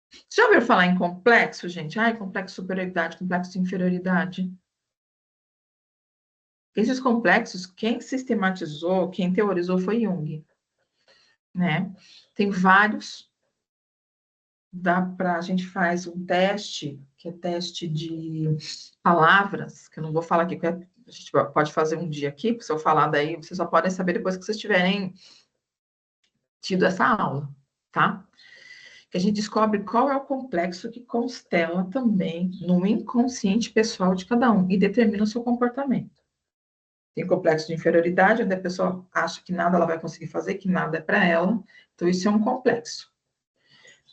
Você já ouviu falar em complexo, gente? Ai, complexo de superioridade, complexo de inferioridade. Esses complexos, quem sistematizou, quem teorizou foi Jung, né? Tem vários. A gente faz um teste, que é teste de palavras, que eu não vou falar aqui, a gente pode fazer um dia aqui, se eu falar daí, vocês só podem saber depois que vocês tiverem tido essa aula, tá? Que a gente descobre qual é o complexo que constela também no inconsciente pessoal de cada um e determina o seu comportamento. Tem complexo de inferioridade, onde a pessoa acha que nada ela vai conseguir fazer, que nada é para ela, então isso é um complexo.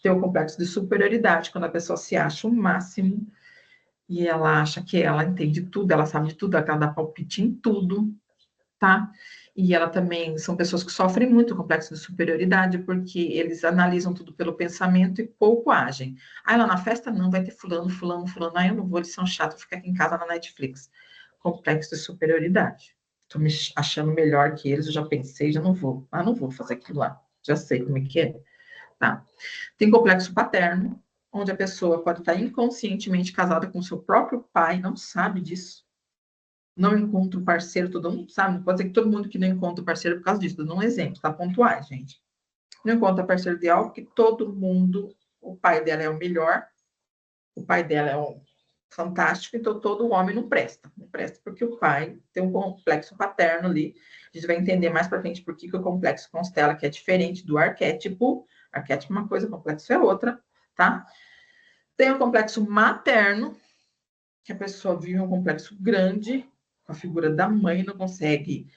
Tem o complexo de superioridade, quando a pessoa se acha o máximo e ela acha que ela entende tudo, ela sabe de tudo, ela dá palpite em tudo, tá? E ela também, são pessoas que sofrem muito o complexo de superioridade, porque eles analisam tudo pelo pensamento e pouco agem. Aí lá na festa não, vai ter fulano, fulano, fulano, aí eu não vou, eles são chatos, ficar aqui em casa na Netflix. Complexo de superioridade. Estou me achando melhor que eles, eu já pensei, já não vou. Ah, não vou fazer aquilo lá, já sei como é que é. Tá? Tem complexo paterno, onde a pessoa pode estar inconscientemente casada com seu próprio pai, não sabe disso. Não encontra o parceiro, todo mundo sabe, não pode ser que todo mundo que não encontra o parceiro por causa disso. Dando um exemplo, tá? Pontuais, gente. Não encontra parceiro ideal, porque todo mundo, o pai dela é o melhor, o pai dela é fantástico, então todo homem não presta. Não presta porque o pai tem um complexo paterno ali. A gente vai entender mais para frente por que o complexo constela, que é diferente do arquétipo. Arquétipo é uma coisa, complexo é outra, tá? Tem o complexo materno, que a pessoa vive um complexo grande, com a figura da mãe, não consegue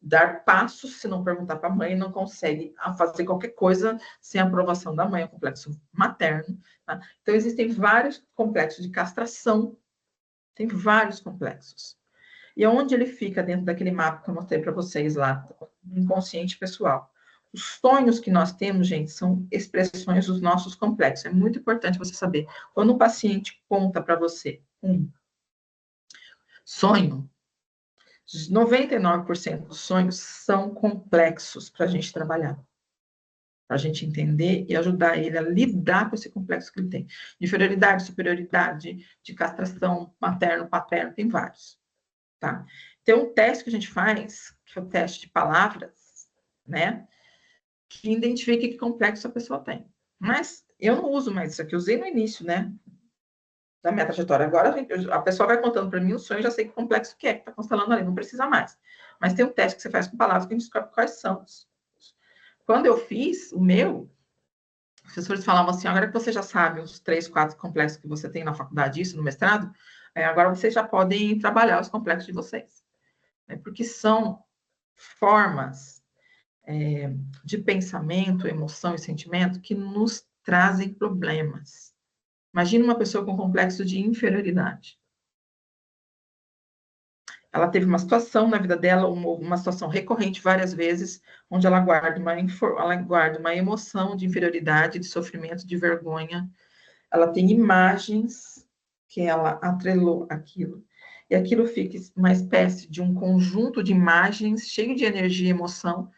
dar passos se não perguntar para a mãe, não consegue fazer qualquer coisa sem a aprovação da mãe, é um complexo materno. Tá? Então, existem vários complexos de castração, tem vários complexos. E onde ele fica dentro daquele mapa que eu mostrei para vocês lá, inconsciente pessoal. Os sonhos que nós temos, gente, são expressões dos nossos complexos. É muito importante você saber. Quando um paciente conta para você um sonho, 99% dos sonhos são complexos para a gente trabalhar, para a gente entender e ajudar ele a lidar com esse complexo que ele tem. De inferioridade, superioridade, de castração, materno, paterno, tem vários. Tá? Tem um teste que a gente faz, que é o teste de palavras, né? Que identifica que complexo a pessoa tem. Mas eu não uso mais isso aqui, eu usei no início, né? Da minha trajetória. Agora a pessoa vai contando para mim o sonho, eu já sei que complexo que está constelando ali, não precisa mais. Mas tem um teste que você faz com palavras que a gente descobre quais são. Quando eu fiz o meu, os professores falavam assim, agora que você já sabe os 3, 4 complexos que você tem na faculdade, isso, no mestrado, agora vocês já podem trabalhar os complexos de vocês. Porque são formas de pensamento, emoção e sentimento que nos trazem problemas. Imagina uma pessoa com complexo de inferioridade. Ela teve uma situação na vida dela, uma situação recorrente várias vezes, onde ela guarda uma emoção de inferioridade, de sofrimento, de vergonha. Ela tem imagens que ela atrelou aquilo. E aquilo fica uma espécie de um conjunto de imagens cheio de energia e emoção,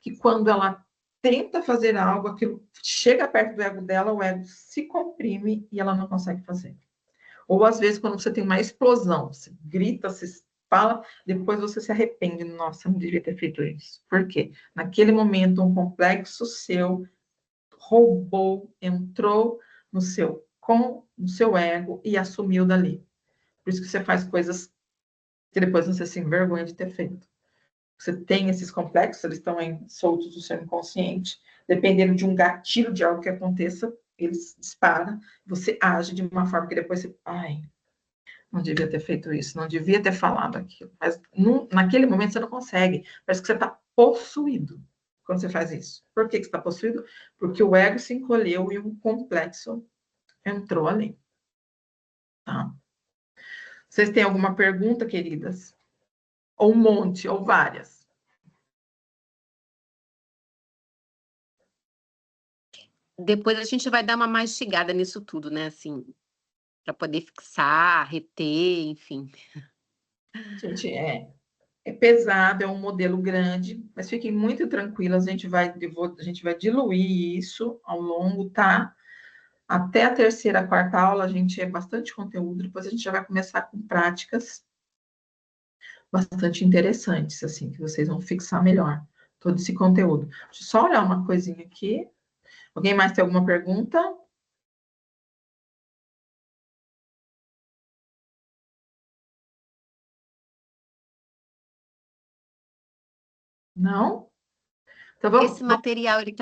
que quando ela tenta fazer algo, aquilo chega perto do ego dela, o ego se comprime e ela não consegue fazer. Ou às vezes quando você tem uma explosão, você grita, você fala, depois você se arrepende, nossa, não devia ter feito isso. Por quê? Naquele momento um complexo seu roubou, entrou no seu ego e assumiu dali. Por isso que você faz coisas que depois você se envergonha de ter feito. Você tem esses complexos, eles estão soltos do seu inconsciente, dependendo de um gatilho de algo que aconteça, eles disparam, você age de uma forma que depois você, não devia ter feito isso, não devia ter falado aquilo. Mas naquele momento você não consegue, parece que você está possuído quando você faz isso. Por que você está possuído? Porque o ego se encolheu e o complexo entrou ali. Tá? Vocês têm alguma pergunta, queridas? Ou um monte, ou várias? Depois a gente vai dar uma mastigada nisso tudo, né? Assim, para poder fixar, reter, enfim. Gente, é pesado, é um modelo grande, mas fiquem muito tranquilas, a gente vai diluir isso ao longo, tá? Até a terceira, quarta aula, a gente é bastante conteúdo, depois a gente já vai começar com práticas bastante interessantes, assim, que vocês vão fixar melhor todo esse conteúdo. Deixa eu só olhar uma coisinha aqui. Alguém mais tem alguma pergunta? Não? Então vamos. Esse material ele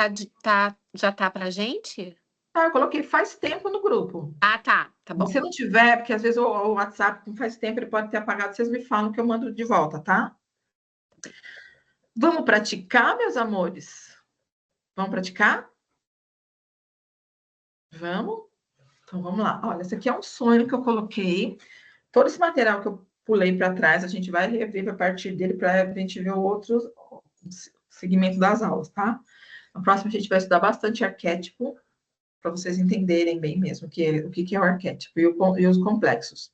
já tá para gente? Eu coloquei faz tempo no grupo. Ah, tá bom. Se não tiver, porque às vezes o WhatsApp não faz tempo, ele pode ter apagado, vocês me falam que eu mando de volta, tá? Vamos praticar, meus amores? Vamos praticar? Vamos? Então, vamos lá. Olha, esse aqui é um sonho que eu coloquei. Todo esse material que eu pulei para trás, a gente vai rever a partir dele para a gente ver o outro segmento das aulas, tá? Na próxima, a gente vai estudar bastante arquétipo, para vocês entenderem bem mesmo o que é o arquétipo e os complexos.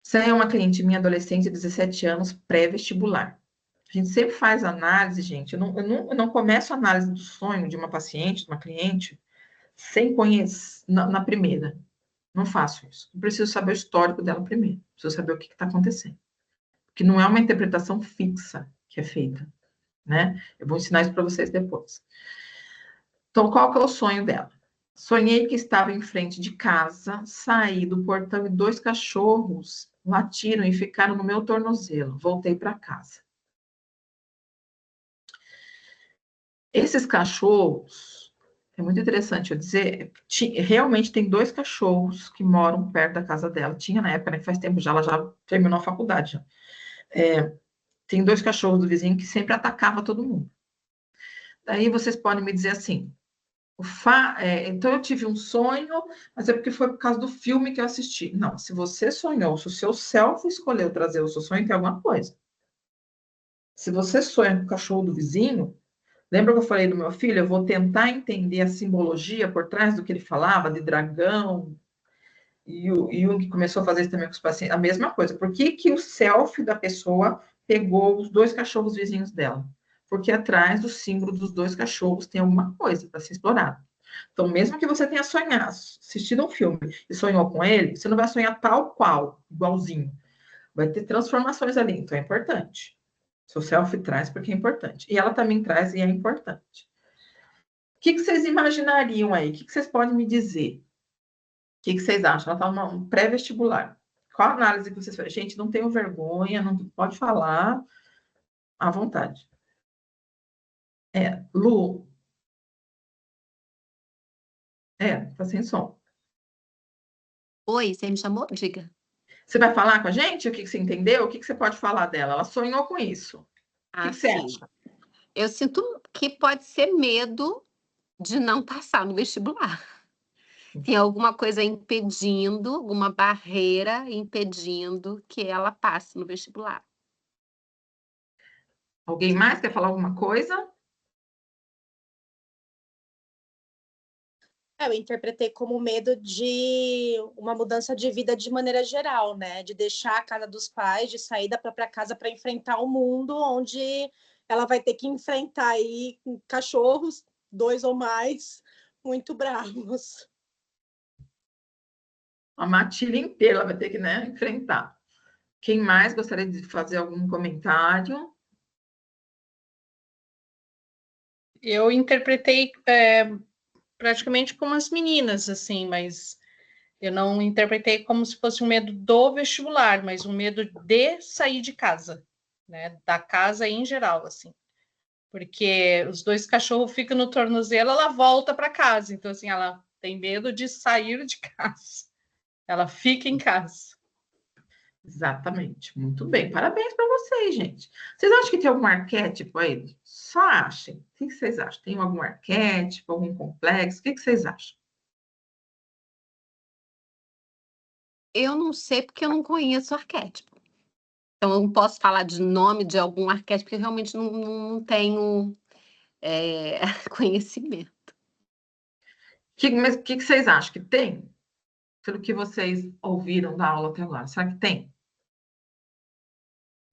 Você é uma cliente minha, adolescente, de 17 anos, pré-vestibular. A gente sempre faz análise, gente. Eu não começo a análise do sonho de uma paciente, de uma cliente, sem conhecer, na primeira. Não faço isso. Eu preciso saber o histórico dela primeiro. Preciso saber o que está acontecendo. Porque não é uma interpretação fixa que é feita, né? Eu vou ensinar isso para vocês depois. Então, qual que é o sonho dela? Sonhei que estava em frente de casa, saí do portão e 2 cachorros latiram e ficaram no meu tornozelo. Voltei para casa. Esses cachorros, é muito interessante eu dizer, realmente tem 2 cachorros que moram perto da casa dela. Tinha na época, né, faz tempo já, ela já terminou a faculdade. Já. Tem 2 cachorros do vizinho que sempre atacavam todo mundo. Daí vocês podem me dizer assim, então eu tive um sonho, mas é porque foi por causa do filme que eu assisti. Não, se você sonhou, se o seu self escolheu trazer o seu sonho, tem alguma coisa. Se você sonha com o cachorro do vizinho, lembra que eu falei do meu filho? Eu vou tentar entender a simbologia por trás do que ele falava, de dragão, e o Jung começou a fazer isso também com os pacientes, a mesma coisa. Por que que o self da pessoa pegou os 2 cachorros vizinhos dela? Porque atrás do símbolo dos 2 cachorros tem alguma coisa para ser explorada. Então, mesmo que você tenha sonhado, assistido um filme e sonhou com ele, você não vai sonhar tal qual, igualzinho. Vai ter transformações ali, então é importante. Seu self traz porque é importante. E ela também traz e é importante. O que vocês imaginariam aí? O que vocês podem me dizer? O que vocês acham? Ela está num pré-vestibular. Qual a análise que vocês fazem? Gente, não tenham vergonha, não pode falar à vontade. Lu, tá sem som. Oi, você me chamou? Diga. Você vai falar com a gente o que você entendeu? O que você pode falar dela? Ela sonhou com isso. O que você Sim. acha? Eu sinto que pode ser medo de não passar no vestibular. Tem alguma coisa impedindo, alguma barreira impedindo que ela passe no vestibular. Alguém mais quer falar alguma coisa? Eu interpretei como medo de uma mudança de vida de maneira geral, né? De deixar a casa dos pais, de sair da própria casa para enfrentar o mundo, onde ela vai ter que enfrentar aí cachorros, 2 ou mais, muito bravos. A matilha inteira ela vai ter que, né, enfrentar. Quem mais gostaria de fazer algum comentário? Eu interpretei praticamente como as meninas, assim, mas eu não interpretei como se fosse um medo do vestibular, mas um medo de sair de casa, né? Da casa em geral, assim. Porque os 2 cachorros ficam no tornozelo, ela volta para casa. Então, assim, ela tem medo de sair de casa. Ela fica em casa. Exatamente. Muito bem. Parabéns para vocês, gente. Vocês acham que tem algum arquétipo aí? Só achem. O que vocês acham? Tem algum arquétipo, algum complexo? O que vocês acham? Eu não sei porque eu não conheço arquétipo. Então, eu não posso falar de nome de algum arquétipo, porque eu realmente não tenho conhecimento. Mas o que vocês acham? Que tem? Pelo que vocês ouviram da aula até agora. Será que tem?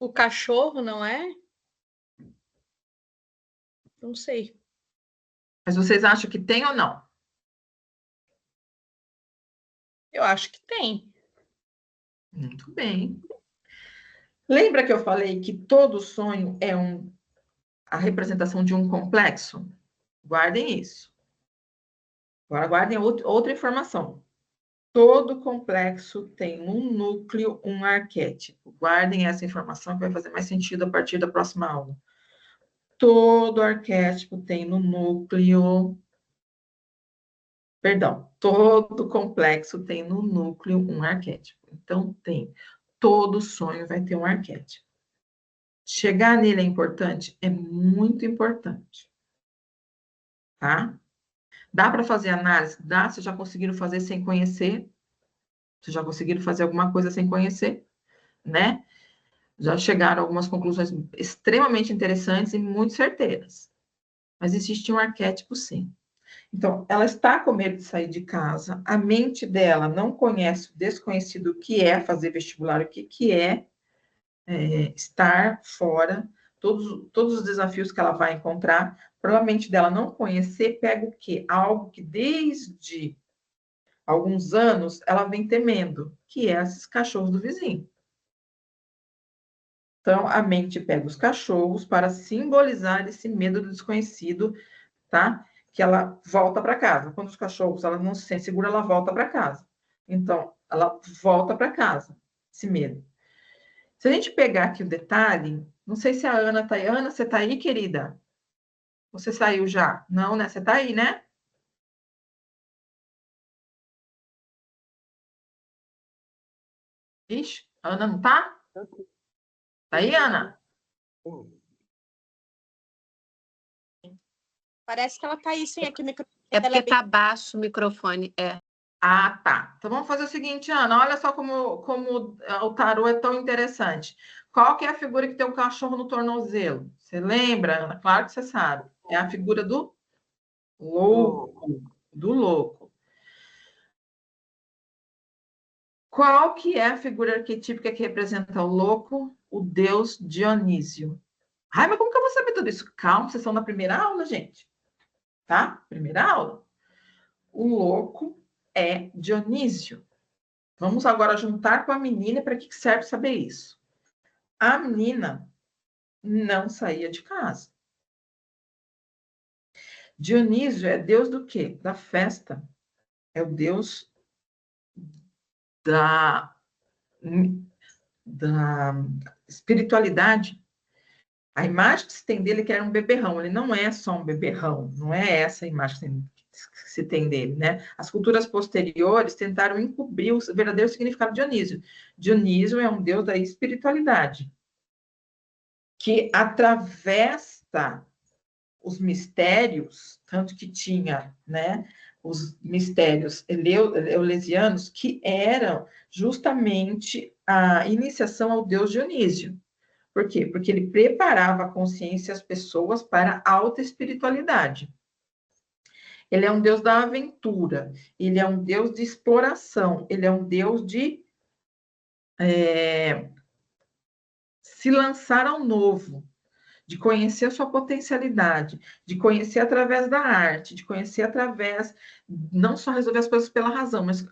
O cachorro, não é? Não sei. Mas vocês acham que tem ou não? Eu acho que tem. Muito bem. Lembra que eu falei que todo sonho é a representação de um complexo? Guardem isso. Agora guardem outra informação. Todo complexo tem um núcleo, um arquétipo. Guardem essa informação que vai fazer mais sentido a partir da próxima aula. Todo arquétipo tem no núcleo. Perdão, todo complexo tem no núcleo um arquétipo. Então, todo sonho vai ter um arquétipo. Chegar nele é importante? É muito importante. Tá? Dá para fazer análise? Dá? Vocês já conseguiram fazer sem conhecer? Vocês já conseguiram fazer alguma coisa sem conhecer? Né? Já chegaram a algumas conclusões extremamente interessantes e muito certeiras. Mas existe um arquétipo, sim. Então, ela está com medo de sair de casa, a mente dela não conhece o desconhecido que é fazer vestibular, o que é estar fora, todos os desafios que ela vai encontrar, provavelmente dela não conhecer, pega o quê? Algo que desde alguns anos ela vem temendo, que é esses cachorros do vizinho. Então, a mente pega os cachorros para simbolizar esse medo do desconhecido, tá? que ela volta para casa. Quando os cachorros, ela não se sente segura, ela volta para casa. Então, ela volta para casa, esse medo. Se a gente pegar aqui o detalhe, não sei se a Ana está aí. Ana, você está aí, querida? Você saiu já? Não, né? Você está aí, né? Ixi, a Ana não tá? Tá aí, Ana? Parece que ela tá aí, sim, aqui o microfone É dela porque é bem... tá baixo o microfone. É. Ah, tá. Então vamos fazer o seguinte, Ana. Olha só como o tarô é tão interessante. Qual que é a figura que tem um cachorro no tornozelo? Você lembra, Ana? Claro que você sabe. É a figura do louco. Do louco. Qual que é a figura arquetípica que representa o louco? O deus Dionísio. Ai, mas como que eu vou saber tudo isso? Calma, vocês estão na primeira aula, gente. Tá? Primeira aula. O louco é Dionísio. Vamos agora juntar com a menina. Para que serve saber isso? A menina não saía de casa. Dionísio é deus do quê? Da festa. É o deus da, da espiritualidade. A imagem que se tem dele é que era um beberrão. Ele não é só um beberrão. Não é essa a imagem que se tem dele, né? As culturas posteriores tentaram encobrir o verdadeiro significado de Dionísio. Dionísio é um deus da espiritualidade que atravessa os mistérios, tanto que tinha, né, os mistérios eleusinianos, que eram justamente a iniciação ao deus Dionísio. Por quê? Porque ele preparava a consciência e as pessoas para a alta espiritualidade. Ele é um deus da aventura, ele é um deus de exploração, ele é um deus de se lançar ao novo, de conhecer a sua potencialidade, de conhecer através da arte, de conhecer através, não só resolver as coisas pela razão, mas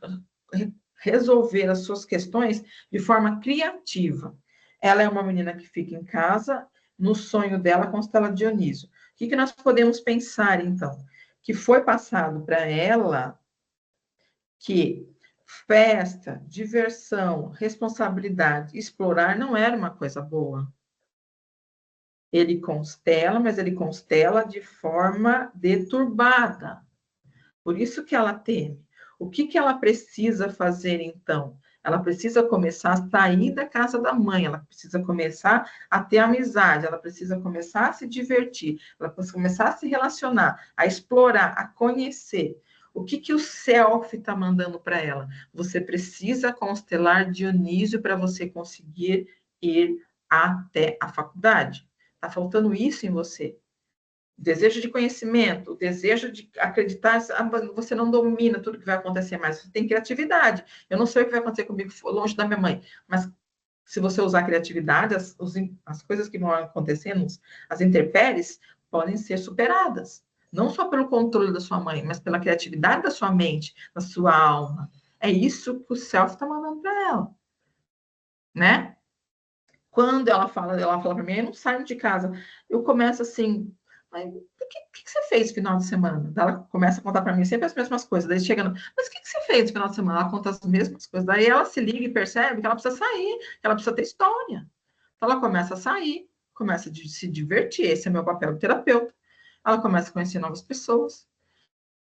resolver as suas questões de forma criativa. Ela é uma menina que fica em casa, no sonho dela constela Dionísio. O que nós podemos pensar, então? Que foi passado para ela que festa, diversão, responsabilidade, explorar não era uma coisa boa. Ele constela, mas ele constela de forma deturbada. Por isso que ela teme. O que ela precisa fazer, então? Ela precisa começar a sair da casa da mãe, ela precisa começar a ter amizade, ela precisa começar a se divertir, ela precisa começar a se relacionar, a explorar, a conhecer. O que o self está mandando para ela? Você precisa constelar Dionísio para você conseguir ir até a faculdade. Está faltando isso em você. O desejo de conhecimento, o desejo de acreditar, você não domina tudo que vai acontecer mais, você tem criatividade. Eu não sei o que vai acontecer comigo longe da minha mãe, mas se você usar a criatividade, as coisas que vão acontecendo, as intempéries, podem ser superadas. Não só pelo controle da sua mãe, mas pela criatividade da sua mente, da sua alma. É isso que o self está mandando para ela. Né? Quando ela fala para mim, eu não saio de casa. Eu começo assim, mas o que você fez no final de semana? Ela começa a contar para mim sempre as mesmas coisas. Daí chegando, mas o que você fez no final de semana? Ela conta as mesmas coisas. Daí ela se liga e percebe que ela precisa sair, que ela precisa ter história. Então ela começa a sair, começa a se divertir. Esse é meu papel de terapeuta. Ela começa a conhecer novas pessoas.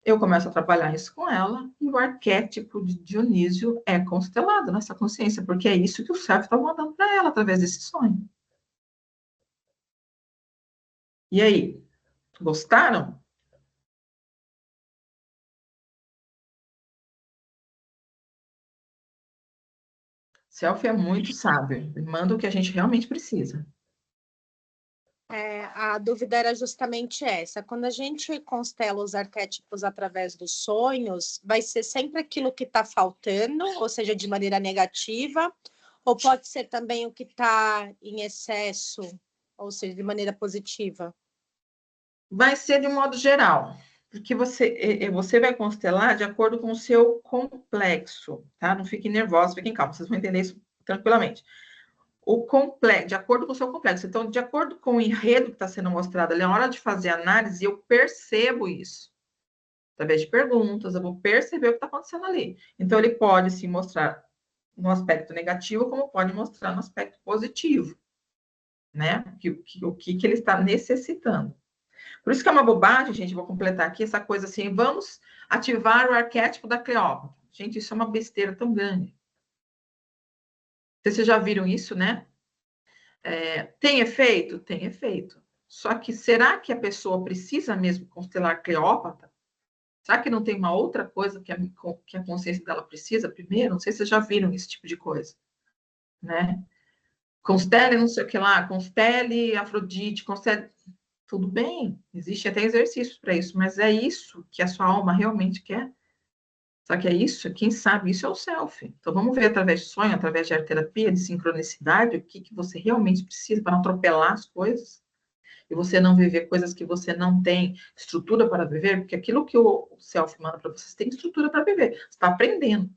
Eu começo a trabalhar isso com ela, e o arquétipo de Dionísio é constelado nessa consciência, porque é isso que o self está mandando para ela através desse sonho. E aí, gostaram? Self é muito sábio, ele manda o que a gente realmente precisa. A dúvida era justamente essa. Quando a gente constela os arquétipos através dos sonhos, vai ser sempre aquilo que está faltando, ou seja, de maneira negativa, ou pode ser também o que está em excesso, ou seja, de maneira positiva? Vai ser de um modo geral, porque você vai constelar de acordo com o seu complexo, tá? Não fiquem nervosos, fiquem calmos, vocês vão entender isso tranquilamente. O complexo, de acordo com o seu complexo. Então, de acordo com o enredo que está sendo mostrado ali, na hora de fazer a análise, eu percebo isso. Através de perguntas, eu vou perceber o que está acontecendo ali. Então, ele pode se mostrar no aspecto negativo, como pode mostrar no aspecto positivo, né? O que ele está necessitando. Por isso que é uma bobagem, gente, vou completar aqui essa coisa assim, vamos ativar o arquétipo da Cleópatra. Gente, isso é uma besteira tão grande. Vocês já viram isso, né? Tem efeito? Tem efeito. Só que será que a pessoa precisa mesmo constelar Cleópatra? Será que não tem uma outra coisa que a consciência dela precisa primeiro? Não sei se vocês já viram esse tipo de coisa, né? Constele não sei o que lá, constele Afrodite, constele... Tudo bem, existe até exercícios para isso, mas é isso que a sua alma realmente quer? Só que é isso, quem sabe isso é o self. Então vamos ver através de sonho, através de arte-terapia, de sincronicidade, o que você realmente precisa para não atropelar as coisas e você não viver coisas que você não tem estrutura para viver, porque aquilo que o self manda para você tem estrutura para viver. Você está aprendendo,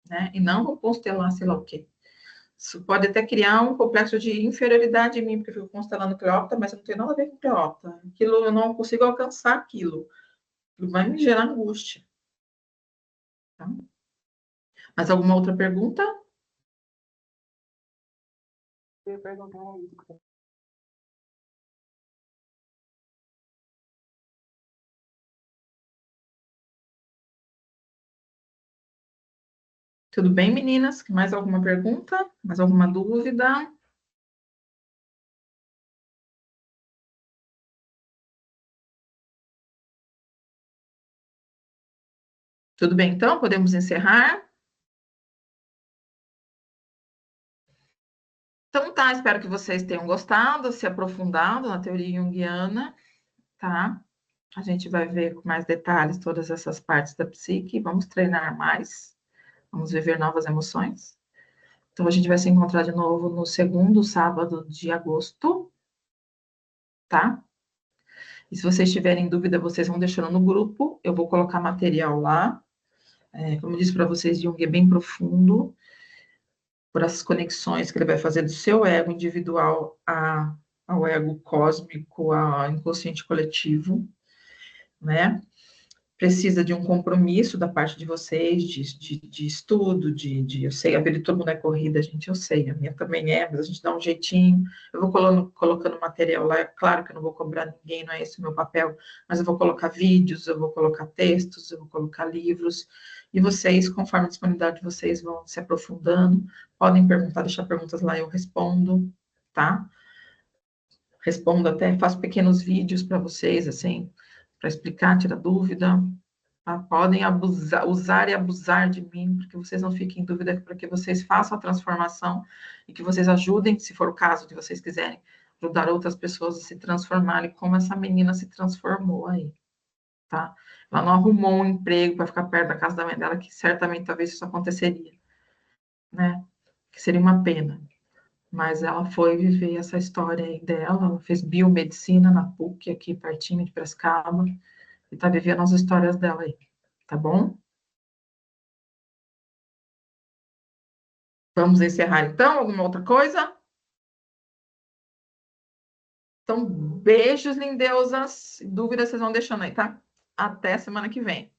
né? E não vou constelar sei lá o quê. Isso pode até criar um complexo de inferioridade em mim, porque eu fico constelando Cleópatra, mas eu não tenho nada a ver com Cleópatra. Aquilo, eu não consigo alcançar aquilo. Aquilo vai me gerar angústia. Tá? Mais alguma outra pergunta? Eu ia perguntar isso. Tudo bem, meninas? Mais alguma pergunta? Mais alguma dúvida? Tudo bem, então? Podemos encerrar? Então tá, espero que vocês tenham gostado, se aprofundado na teoria junguiana, tá? A gente vai ver com mais detalhes todas essas partes da psique, vamos treinar mais, vamos viver novas emoções. Então a gente vai se encontrar de novo no segundo sábado de agosto, tá? E se vocês tiverem dúvida, vocês vão deixando no grupo, eu vou colocar material lá. Como eu disse para vocês, Jung é bem profundo, por essas conexões que ele vai fazer do seu ego individual ao ego cósmico, ao inconsciente coletivo, né? Precisa de um compromisso da parte de vocês, de estudo, eu sei, a vida de todo mundo é corrida, gente, eu sei, a minha também é, mas a gente dá um jeitinho, eu vou colocando material lá, é claro que eu não vou cobrar ninguém, não é esse o meu papel, mas eu vou colocar vídeos, eu vou colocar textos, eu vou colocar livros, e vocês, conforme a disponibilidade de vocês, vão se aprofundando, podem perguntar, deixar perguntas lá, eu respondo, tá? Respondo até, faço pequenos vídeos para vocês, assim, para explicar, tirar dúvida, tá? Podem usar e abusar de mim, porque vocês não fiquem em dúvida, para que vocês façam a transformação e que vocês ajudem, se for o caso de vocês quiserem, ajudar outras pessoas a se transformarem, como essa menina se transformou aí, tá? Ela não arrumou um emprego para ficar perto da casa da mãe dela, que certamente talvez isso aconteceria, né? Que seria uma pena. Mas ela foi viver essa história aí dela, ela fez biomedicina na PUC, aqui pertinho de Piracicaba, e tá vivendo as histórias dela aí, tá bom? Vamos encerrar então? Alguma outra coisa? Então, beijos, lindeusas. Dúvidas vocês vão deixando aí, tá? Até semana que vem.